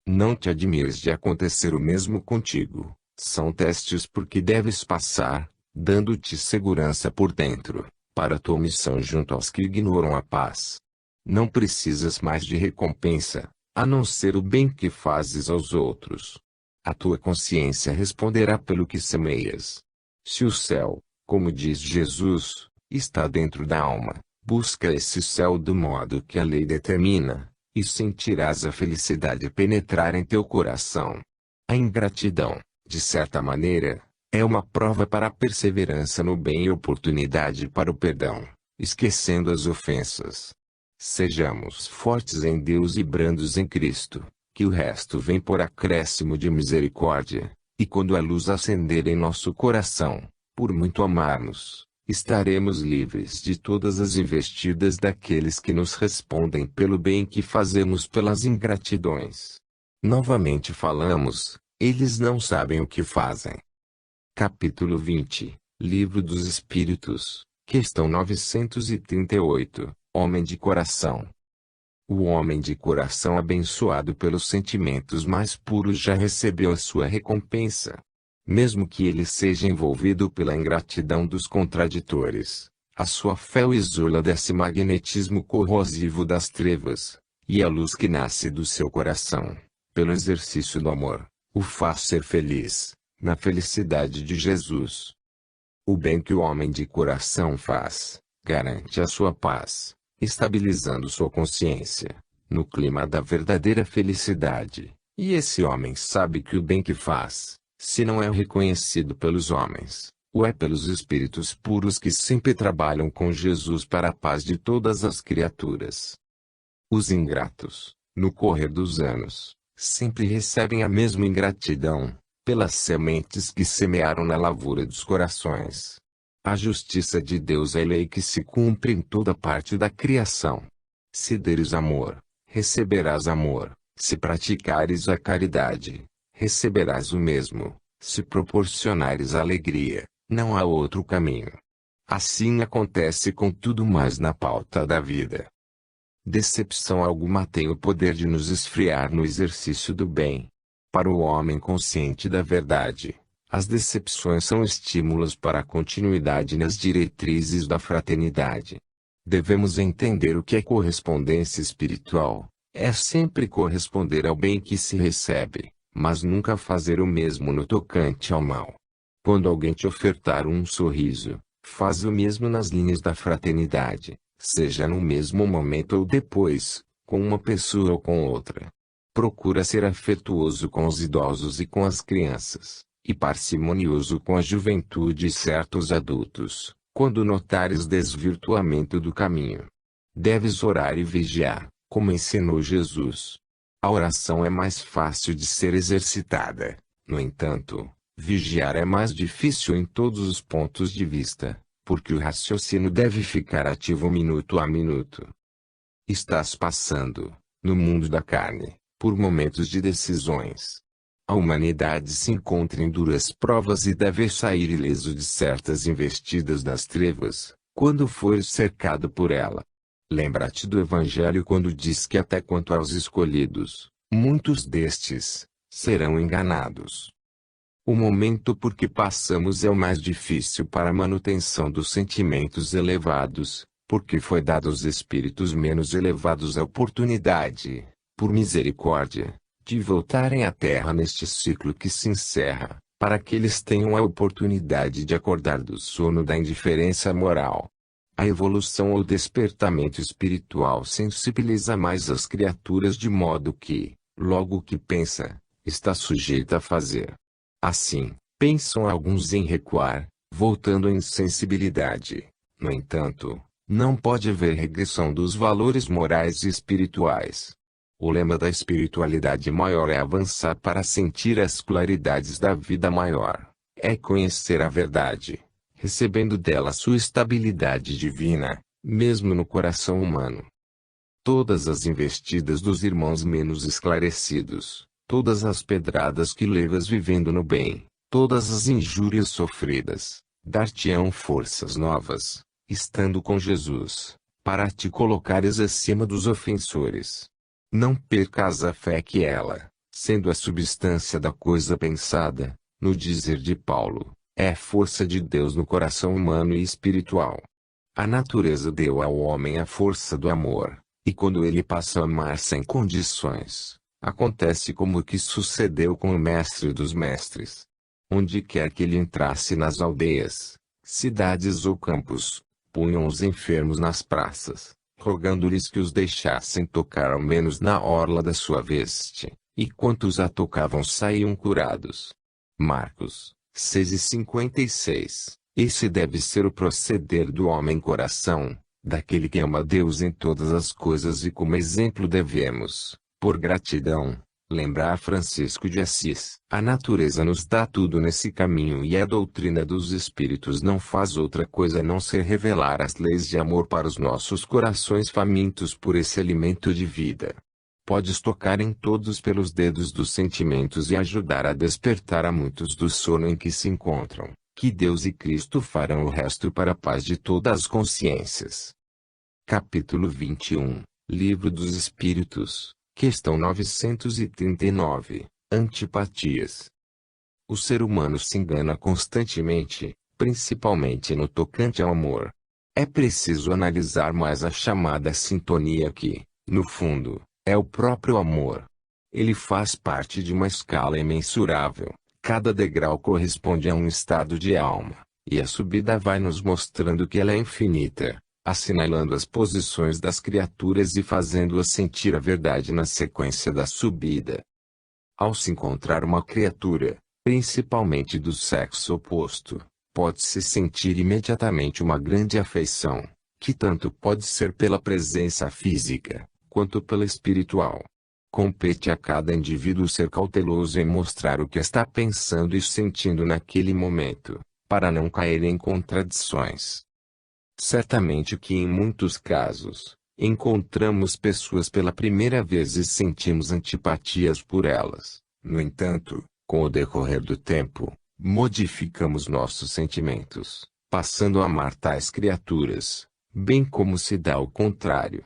Não te admires de acontecer o mesmo contigo, são testes por que deves passar, dando-te segurança por dentro, para tua missão junto aos que ignoram a paz. Não precisas mais de recompensa, a não ser o bem que fazes aos outros. A tua consciência responderá pelo que semeias. Se o céu, como diz Jesus, está dentro da alma, busca esse céu do modo que a lei determina, e sentirás a felicidade penetrar em teu coração. A ingratidão, de certa maneira, é uma prova para a perseverança no bem e oportunidade para o perdão, esquecendo as ofensas. Sejamos fortes em Deus e brandos em Cristo, que o resto vem por acréscimo de misericórdia, e quando a luz acender em nosso coração, por muito amarmos, estaremos livres de todas as investidas daqueles que nos respondem pelo bem que fazemos pelas ingratidões. Novamente falamos, eles não sabem o que fazem. Capítulo 20, Livro dos Espíritos, questão 938, Homem de Coração. O homem de coração abençoado pelos sentimentos mais puros já recebeu a sua recompensa. Mesmo que ele seja envolvido pela ingratidão dos contraditores, a sua fé o isola desse magnetismo corrosivo das trevas, e a luz que nasce do seu coração, pelo exercício do amor, o faz ser feliz, na felicidade de Jesus. O bem que o homem de coração faz, garante a sua paz, estabilizando sua consciência, no clima da verdadeira felicidade, e esse homem sabe que o bem que faz, se não é reconhecido pelos homens, o é pelos espíritos puros que sempre trabalham com Jesus para a paz de todas as criaturas. Os ingratos, no correr dos anos, sempre recebem a mesma ingratidão, pelas sementes que semearam na lavoura dos corações. A justiça de Deus é lei que se cumpre em toda parte da criação. Se deres amor, receberás amor. Se praticares a caridade, receberás o mesmo. Se proporcionares alegria, não há outro caminho. Assim acontece com tudo mais na pauta da vida. Decepção alguma tem o poder de nos esfriar no exercício do bem. Para o homem consciente da verdade, as decepções são estímulos para a continuidade nas diretrizes da fraternidade. Devemos entender o que é correspondência espiritual. É sempre corresponder ao bem que se recebe, mas nunca fazer o mesmo no tocante ao mal. Quando alguém te ofertar um sorriso, faz o mesmo nas linhas da fraternidade, seja no mesmo momento ou depois, com uma pessoa ou com outra. Procura ser afetuoso com os idosos e com as crianças, e parcimonioso com a juventude e certos adultos, quando notares desvirtuamento do caminho. Deves orar e vigiar, como ensinou Jesus. A oração é mais fácil de ser exercitada, no entanto, vigiar é mais difícil em todos os pontos de vista, porque o raciocínio deve ficar ativo minuto a minuto. Estás passando, no mundo da carne, por momentos de decisões. A humanidade se encontra em duras provas e deve sair ileso de certas investidas das trevas, quando for cercado por ela. Lembra-te do Evangelho quando diz que até quanto aos escolhidos, muitos destes serão enganados. O momento por que passamos é o mais difícil para a manutenção dos sentimentos elevados, porque foi dado aos espíritos menos elevados a oportunidade, por misericórdia, de voltarem à Terra neste ciclo que se encerra, para que eles tenham a oportunidade de acordar do sono da indiferença moral. A evolução ou despertamento espiritual sensibiliza mais as criaturas de modo que, logo que pensa, está sujeita a fazer. Assim, pensam alguns em recuar, voltando à insensibilidade. No entanto, não pode haver regressão dos valores morais e espirituais. O lema da espiritualidade maior é avançar para sentir as claridades da vida maior. É conhecer a verdade, recebendo dela sua estabilidade divina, mesmo no coração humano. Todas as investidas dos irmãos menos esclarecidos, todas as pedradas que levas vivendo no bem, todas as injúrias sofridas, dar-te-ão forças novas, estando com Jesus, para te colocares acima dos ofensores. Não percas a fé que ela, sendo a substância da coisa pensada, no dizer de Paulo, é força de Deus no coração humano e espiritual. A natureza deu ao homem a força do amor, e quando ele passa a amar sem condições, acontece como o que sucedeu com o mestre dos mestres. Onde quer que ele entrasse nas aldeias, cidades ou campos, punham os enfermos nas praças, rogando-lhes que os deixassem tocar ao menos na orla da sua veste, e quantos a tocavam saíam curados. Marcos 6:56. Esse deve ser o proceder do homem-coração, daquele que ama Deus em todas as coisas, e como exemplo devemos, por gratidão, lembrar Francisco de Assis. A natureza nos dá tudo nesse caminho, e a doutrina dos espíritos não faz outra coisa a não ser revelar as leis de amor para os nossos corações famintos por esse alimento de vida. Podes tocar em todos pelos dedos dos sentimentos e ajudar a despertar a muitos do sono em que se encontram, que Deus e Cristo farão o resto para a paz de todas as consciências. Capítulo 21. Livro dos Espíritos. Questão 939. Antipatias. O ser humano se engana constantemente, principalmente no tocante ao amor. É preciso analisar mais a chamada sintonia que, no fundo, é o próprio amor. Ele faz parte de uma escala imensurável, cada degrau corresponde a um estado de alma, e a subida vai nos mostrando que ela é infinita, assinalando as posições das criaturas e fazendo-as sentir a verdade na sequência da subida. Ao se encontrar uma criatura, principalmente do sexo oposto, pode-se sentir imediatamente uma grande afeição, que tanto pode ser pela presença física, quanto pela espiritual. Compete a cada indivíduo ser cauteloso em mostrar o que está pensando e sentindo naquele momento, para não cair em contradições. Certamente que em muitos casos, encontramos pessoas pela primeira vez e sentimos antipatias por elas. No entanto, com o decorrer do tempo, modificamos nossos sentimentos, passando a amar tais criaturas, bem como se dá o contrário.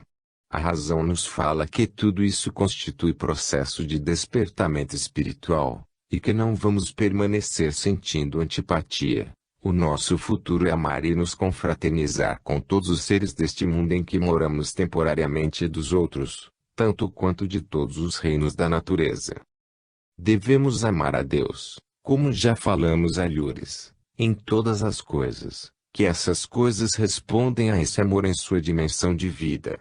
A razão nos fala que tudo isso constitui processo de despertamento espiritual, e que não vamos permanecer sentindo antipatia. O nosso futuro é amar e nos confraternizar com todos os seres deste mundo em que moramos temporariamente e dos outros, tanto quanto de todos os reinos da natureza. Devemos amar a Deus, como já falamos alhures, em todas as coisas, que essas coisas respondem a esse amor em sua dimensão de vida.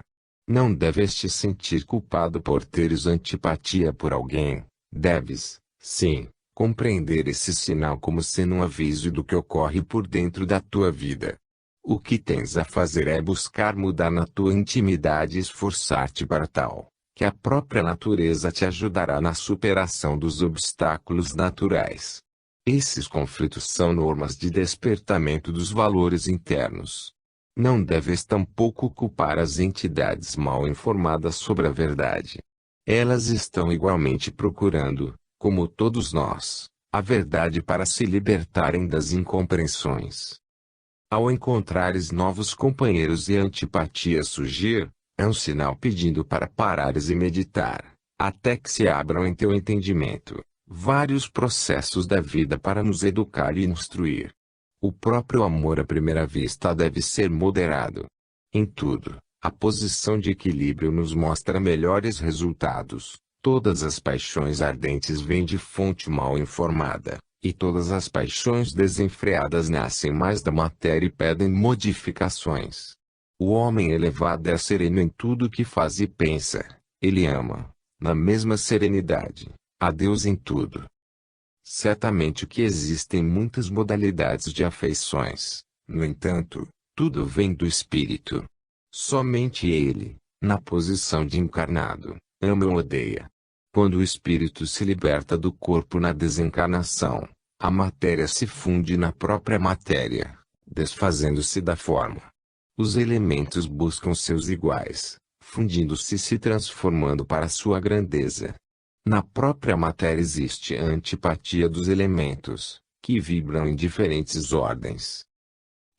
Não deves te sentir culpado por teres antipatia por alguém, deves, sim, compreender esse sinal como sendo um aviso do que ocorre por dentro da tua vida. O que tens a fazer é buscar mudar na tua intimidade e esforçar-te para tal, que a própria natureza te ajudará na superação dos obstáculos naturais. Esses conflitos são normas de despertamento dos valores internos. Não deves tampouco culpar as entidades mal informadas sobre a verdade. Elas estão igualmente procurando, como todos nós, a verdade para se libertarem das incompreensões. Ao encontrares novos companheiros e a antipatia surgir, é um sinal pedindo para parares e meditar, até que se abram em teu entendimento vários processos da vida para nos educar e instruir. O próprio amor à primeira vista deve ser moderado. Em tudo, a posição de equilíbrio nos mostra melhores resultados. Todas as paixões ardentes vêm de fonte mal informada, e todas as paixões desenfreadas nascem mais da matéria e pedem modificações. O homem elevado é sereno em tudo que faz e pensa. Ele ama, na mesma serenidade, a Deus em tudo. Certamente que existem muitas modalidades de afeições. No entanto, tudo vem do Espírito. Somente ele, na posição de encarnado, ama ou odeia. Quando o espírito se liberta do corpo na desencarnação, a matéria se funde na própria matéria, desfazendo-se da forma. Os elementos buscam seus iguais, fundindo-se e se transformando para sua grandeza. Na própria matéria existe a antipatia dos elementos, que vibram em diferentes ordens.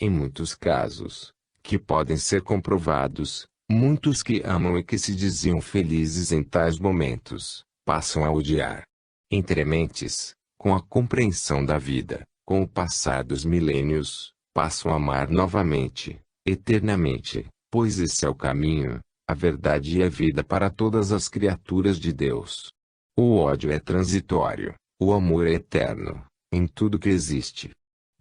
Em muitos casos, que podem ser comprovados, muitos que amam e que se diziam felizes em tais momentos, passam a odiar. Entre mentes, com a compreensão da vida, com o passar dos milênios, passam a amar novamente, eternamente, pois esse é o caminho, a verdade e a vida para todas as criaturas de Deus. O ódio é transitório, o amor é eterno, em tudo que existe.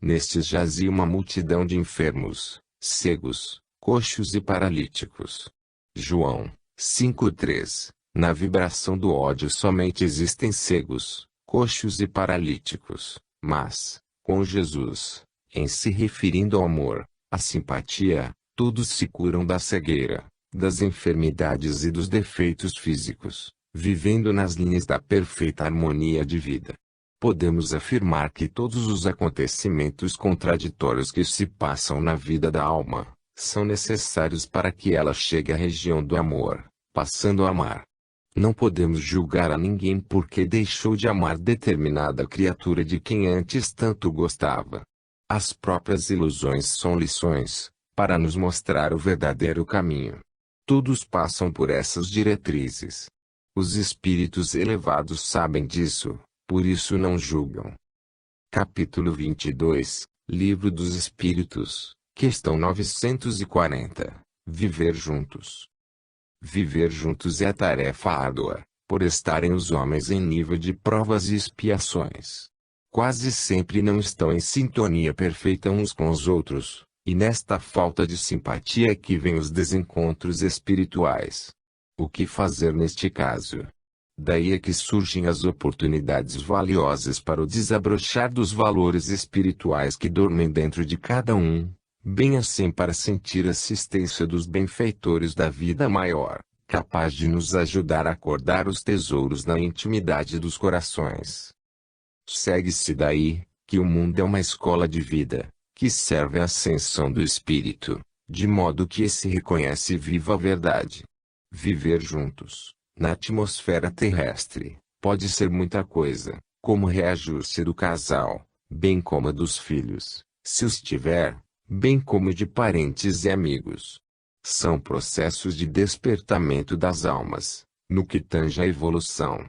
Nestes jazia uma multidão de enfermos, cegos, coxos e paralíticos. João 5:3. Na vibração do ódio somente existem cegos, coxos e paralíticos, mas, com Jesus, em se referindo ao amor, à simpatia, todos se curam da cegueira, das enfermidades e dos defeitos físicos, vivendo nas linhas da perfeita harmonia de vida. Podemos afirmar que todos os acontecimentos contraditórios que se passam na vida da alma, são necessários para que ela chegue à região do amor, passando a amar. Não podemos julgar a ninguém porque deixou de amar determinada criatura de quem antes tanto gostava. As próprias ilusões são lições, para nos mostrar o verdadeiro caminho. Todos passam por essas diretrizes. Os espíritos elevados sabem disso, por isso não julgam. Capítulo 22, Livro dos Espíritos, questão 940. Viver juntos. Viver juntos é tarefa árdua, por estarem os homens em nível de provas e expiações. Quase sempre não estão em sintonia perfeita uns com os outros, e nesta falta de simpatia é que vêm os desencontros espirituais. O que fazer neste caso? Daí é que surgem as oportunidades valiosas para o desabrochar dos valores espirituais que dormem dentro de cada um, bem assim para sentir a assistência dos benfeitores da vida maior, capaz de nos ajudar a acordar os tesouros na intimidade dos corações. Segue-se daí, que o mundo é uma escola de vida, que serve à ascensão do espírito, de modo que esse reconhece e viva a verdade. Viver juntos, na atmosfera terrestre, pode ser muita coisa, como reajuste do casal, bem como dos filhos, se os tiver, bem como de parentes e amigos. São processos de despertamento das almas, no que tange à evolução.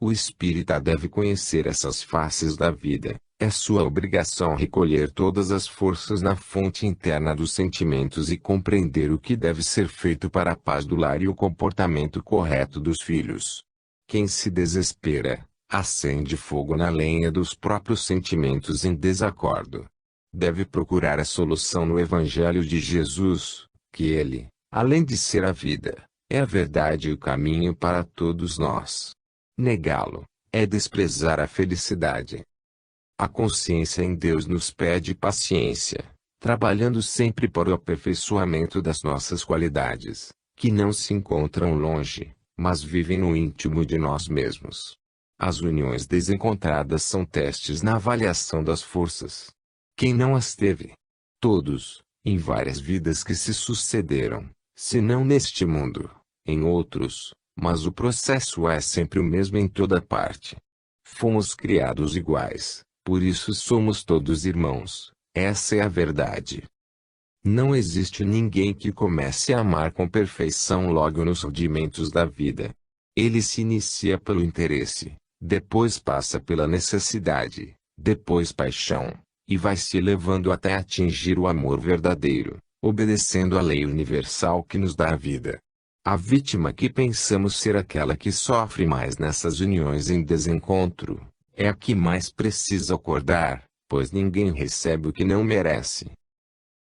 O espírita deve conhecer essas faces da vida, é sua obrigação recolher todas as forças na fonte interna dos sentimentos e compreender o que deve ser feito para a paz do lar e o comportamento correto dos filhos. Quem se desespera, acende fogo na lenha dos próprios sentimentos em desacordo. Deve procurar a solução no Evangelho de Jesus, que ele, além de ser a vida, é a verdade e o caminho para todos nós. Negá-lo, é desprezar a felicidade. A consciência em Deus nos pede paciência, trabalhando sempre para o aperfeiçoamento das nossas qualidades, que não se encontram longe, mas vivem no íntimo de nós mesmos. As uniões desencontradas são testes na avaliação das forças. Quem não as teve? Todos, em várias vidas que se sucederam, se não neste mundo, em outros, mas o processo é sempre o mesmo em toda parte. Fomos criados iguais, por isso somos todos irmãos. Essa é a verdade. Não existe ninguém que comece a amar com perfeição logo nos rudimentos da vida. Ele se inicia pelo interesse, depois passa pela necessidade, depois paixão, e vai se elevando até atingir o amor verdadeiro, obedecendo à lei universal que nos dá a vida. A vítima que pensamos ser aquela que sofre mais nessas uniões em desencontro, é a que mais precisa acordar, pois ninguém recebe o que não merece.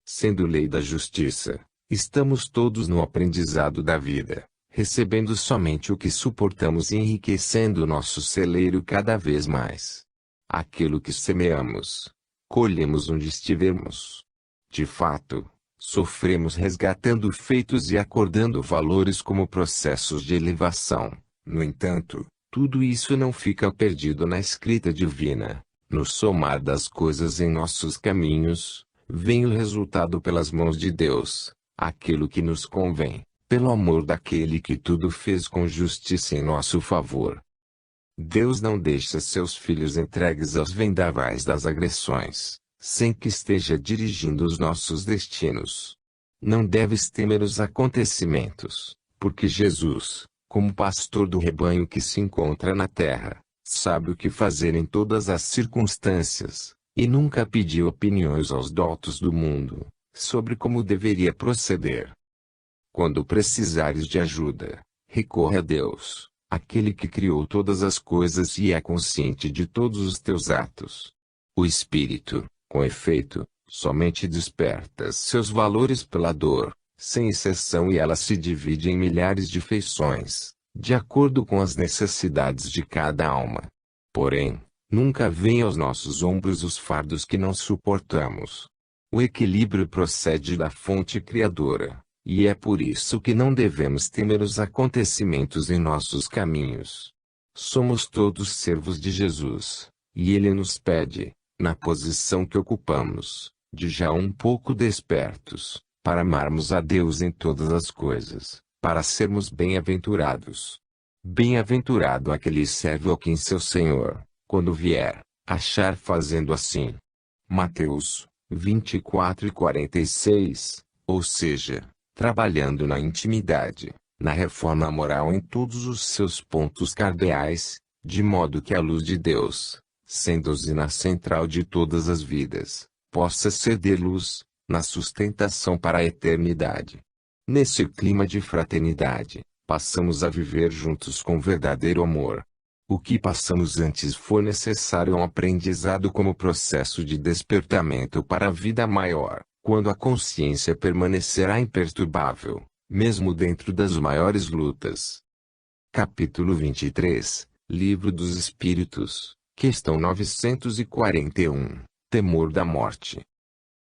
Sendo lei da justiça, estamos todos no aprendizado da vida, recebendo somente o que suportamos e enriquecendo nosso celeiro cada vez mais. Aquilo que semeamos, colhemos onde estivermos. De fato, sofremos resgatando feitos e acordando valores como processos de elevação. No entanto, tudo isso não fica perdido na escrita divina. No somar das coisas em nossos caminhos, vem o resultado pelas mãos de Deus, aquilo que nos convém, pelo amor daquele que tudo fez com justiça em nosso favor. Deus não deixa seus filhos entregues aos vendavais das agressões, sem que esteja dirigindo os nossos destinos. Não deves temer os acontecimentos, porque Jesus, como pastor do rebanho que se encontra na terra, sabe o que fazer em todas as circunstâncias, e nunca pediu opiniões aos doutos do mundo, sobre como deveria proceder. Quando precisares de ajuda, recorre a Deus, aquele que criou todas as coisas e é consciente de todos os teus atos. O Espírito, com efeito, somente desperta seus valores pela dor, sem exceção, e ela se divide em milhares de feições, de acordo com as necessidades de cada alma. Porém, nunca vem aos nossos ombros os fardos que não suportamos. O equilíbrio procede da fonte criadora, e é por isso que não devemos temer os acontecimentos em nossos caminhos. Somos todos servos de Jesus, e Ele nos pede, na posição que ocupamos, de já um pouco despertos, para amarmos a Deus em todas as coisas, para sermos bem-aventurados. Bem-aventurado aquele servo a quem seu Senhor, quando vier, achar fazendo assim. Mateus 24:46, ou seja, trabalhando na intimidade, na reforma moral em todos os seus pontos cardeais, de modo que a luz de Deus, sendo a usina central de todas as vidas, possa ser de luz, na sustentação para a eternidade. Nesse clima de fraternidade, passamos a viver juntos com verdadeiro amor. O que passamos antes foi necessário um aprendizado como processo de despertamento para a vida maior, quando a consciência permanecerá imperturbável, mesmo dentro das maiores lutas. Capítulo 23, Livro dos Espíritos, questão 941, Temor da morte.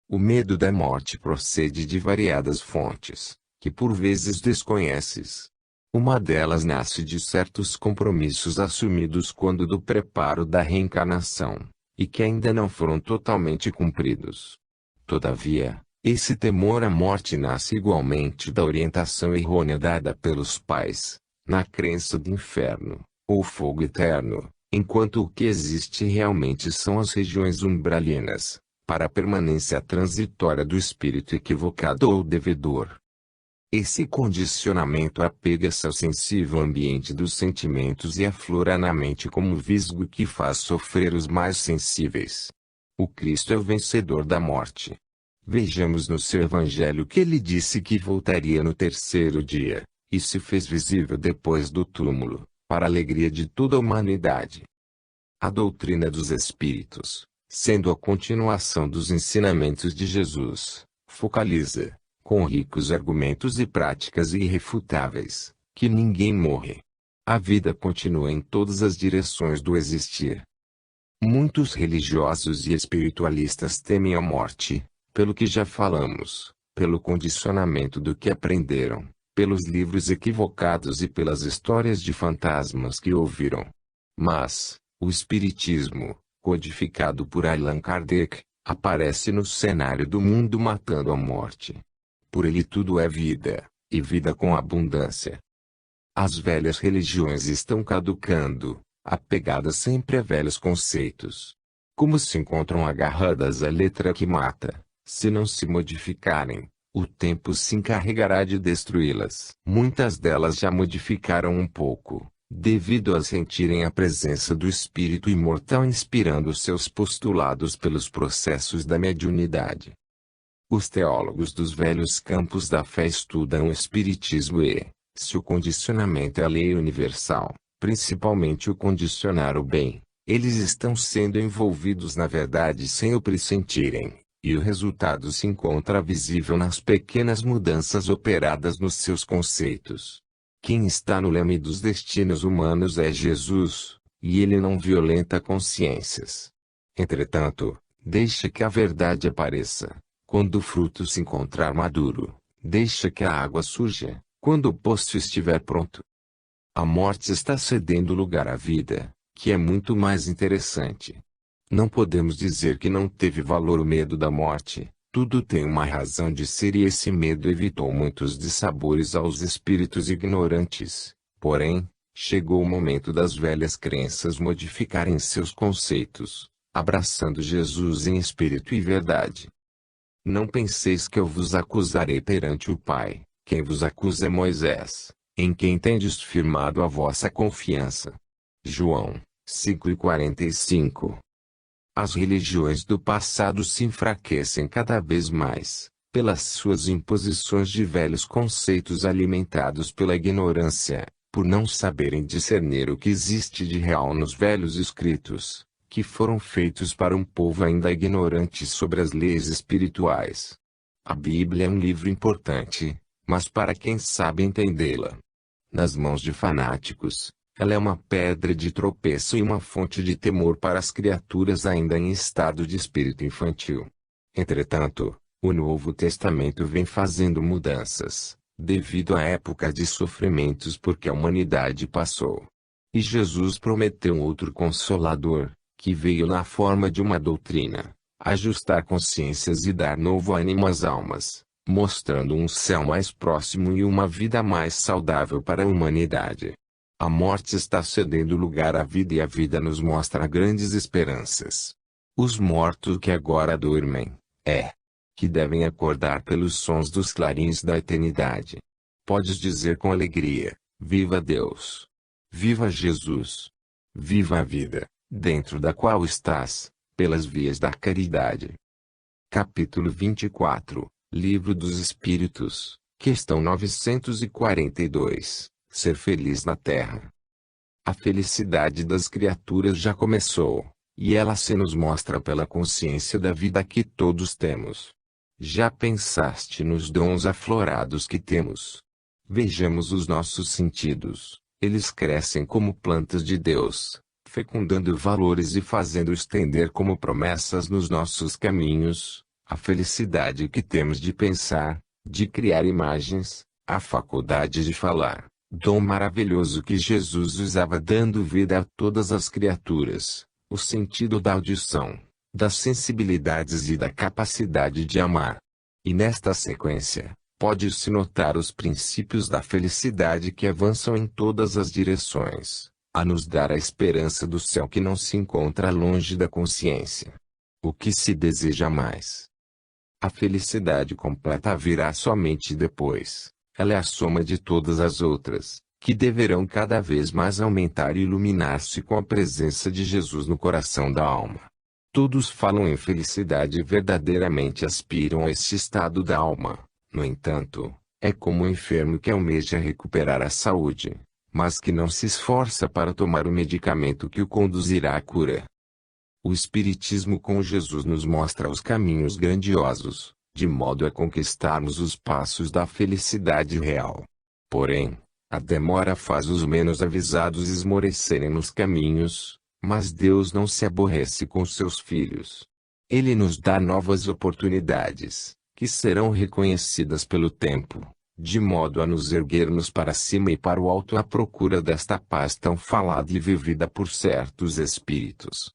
O medo da morte procede de variadas fontes, que por vezes desconheces. Uma delas nasce de certos compromissos assumidos quando do preparo da reencarnação, e que ainda não foram totalmente cumpridos. Todavia, esse temor à morte nasce igualmente da orientação errônea dada pelos pais, na crença de inferno, ou fogo eterno, enquanto o que existe realmente são as regiões umbralinas, para a permanência transitória do espírito equivocado ou devedor. Esse condicionamento apega-se ao sensível ambiente dos sentimentos e aflora na mente como um visgo que faz sofrer os mais sensíveis. O Cristo é o vencedor da morte. Vejamos no seu Evangelho que ele disse que voltaria no terceiro dia, e se fez visível depois do túmulo, para a alegria de toda a humanidade. A doutrina dos Espíritos, sendo a continuação dos ensinamentos de Jesus, focaliza, com ricos argumentos e práticas irrefutáveis, que ninguém morre. A vida continua em todas as direções do existir. Muitos religiosos e espiritualistas temem a morte, pelo que já falamos, pelo condicionamento do que aprenderam, pelos livros equivocados e pelas histórias de fantasmas que ouviram. Mas, o Espiritismo, codificado por Allan Kardec, aparece no cenário do mundo matando a morte. Por ele tudo é vida, e vida com abundância. As velhas religiões estão caducando, apegadas sempre a velhos conceitos. Como se encontram agarradas à letra que mata, se não se modificarem, o tempo se encarregará de destruí-las. Muitas delas já modificaram um pouco, devido a sentirem a presença do espírito imortal inspirando seus postulados pelos processos da mediunidade. Os teólogos dos velhos campos da fé estudam o espiritismo e, se o condicionamento é a lei universal, principalmente o condicionar o bem, eles estão sendo envolvidos na verdade sem o pressentirem, e o resultado se encontra visível nas pequenas mudanças operadas nos seus conceitos. Quem está no leme dos destinos humanos é Jesus, e ele não violenta consciências. Entretanto, deixa que a verdade apareça. Quando o fruto se encontrar maduro, deixa que a água surja, quando o poço estiver pronto. A morte está cedendo lugar à vida, que é muito mais interessante. Não podemos dizer que não teve valor o medo da morte, tudo tem uma razão de ser e esse medo evitou muitos dissabores aos espíritos ignorantes. Porém, chegou o momento das velhas crenças modificarem seus conceitos, abraçando Jesus em espírito e verdade. Não penseis que eu vos acusarei perante o Pai, quem vos acusa é Moisés, em quem tendes firmado a vossa confiança. João 5:45. As religiões do passado se enfraquecem cada vez mais, pelas suas imposições de velhos conceitos alimentados pela ignorância, por não saberem discernir o que existe de real nos velhos escritos, que foram feitos para um povo ainda ignorante sobre as leis espirituais. A Bíblia é um livro importante, mas para quem sabe entendê-la. Nas mãos de fanáticos, ela é uma pedra de tropeço e uma fonte de temor para as criaturas ainda em estado de espírito infantil. Entretanto, o Novo Testamento vem fazendo mudanças, devido à época de sofrimentos porque a humanidade passou. E Jesus prometeu um outro Consolador, que veio na forma de uma doutrina, ajustar consciências e dar novo ânimo às almas, mostrando um céu mais próximo e uma vida mais saudável para a humanidade. A morte está cedendo lugar à vida e a vida nos mostra grandes esperanças. Os mortos que agora dormem, que devem acordar pelos sons dos clarins da eternidade. Podes dizer com alegria: viva Deus! Viva Jesus! Viva a vida, dentro da qual estás, pelas vias da caridade. Capítulo 24, Livro dos Espíritos, questão 942, Ser feliz na Terra. A felicidade das criaturas já começou, e ela se nos mostra pela consciência da vida que todos temos. Já pensaste nos dons aflorados que temos? Vejamos os nossos sentidos, eles crescem como plantas de Deus, fecundando valores e fazendo estender como promessas nos nossos caminhos, a felicidade que temos de pensar, de criar imagens, a faculdade de falar, dom maravilhoso que Jesus usava dando vida a todas as criaturas, o sentido da audição, das sensibilidades e da capacidade de amar. E nesta sequência, pode-se notar os princípios da felicidade que avançam em todas as direções, a nos dar a esperança do céu que não se encontra longe da consciência. O que se deseja mais? A felicidade completa virá somente depois. Ela é a soma de todas as outras, que deverão cada vez mais aumentar e iluminar-se com a presença de Jesus no coração da alma. Todos falam em felicidade e verdadeiramente aspiram a este estado da alma. No entanto, é como um enfermo que almeja recuperar a saúde, mas que não se esforça para tomar o medicamento que o conduzirá à cura. O Espiritismo com Jesus nos mostra os caminhos grandiosos, de modo a conquistarmos os passos da felicidade real. Porém, a demora faz os menos avisados esmorecerem nos caminhos, mas Deus não se aborrece com seus filhos. Ele nos dá novas oportunidades, que serão reconhecidas pelo tempo, de modo a nos erguermos para cima e para o alto à procura desta paz tão falada e vivida por certos espíritos.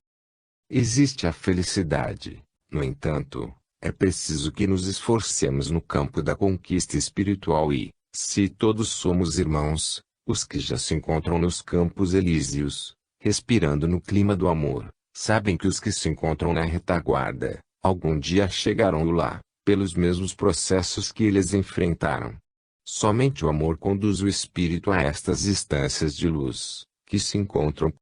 Existe a felicidade, no entanto, é preciso que nos esforcemos no campo da conquista espiritual e, se todos somos irmãos, os que já se encontram nos campos elíseos, respirando no clima do amor, sabem que os que se encontram na retaguarda, algum dia chegarão lá, pelos mesmos processos que eles enfrentaram. Somente o amor conduz o espírito a estas instâncias de luz, que se encontram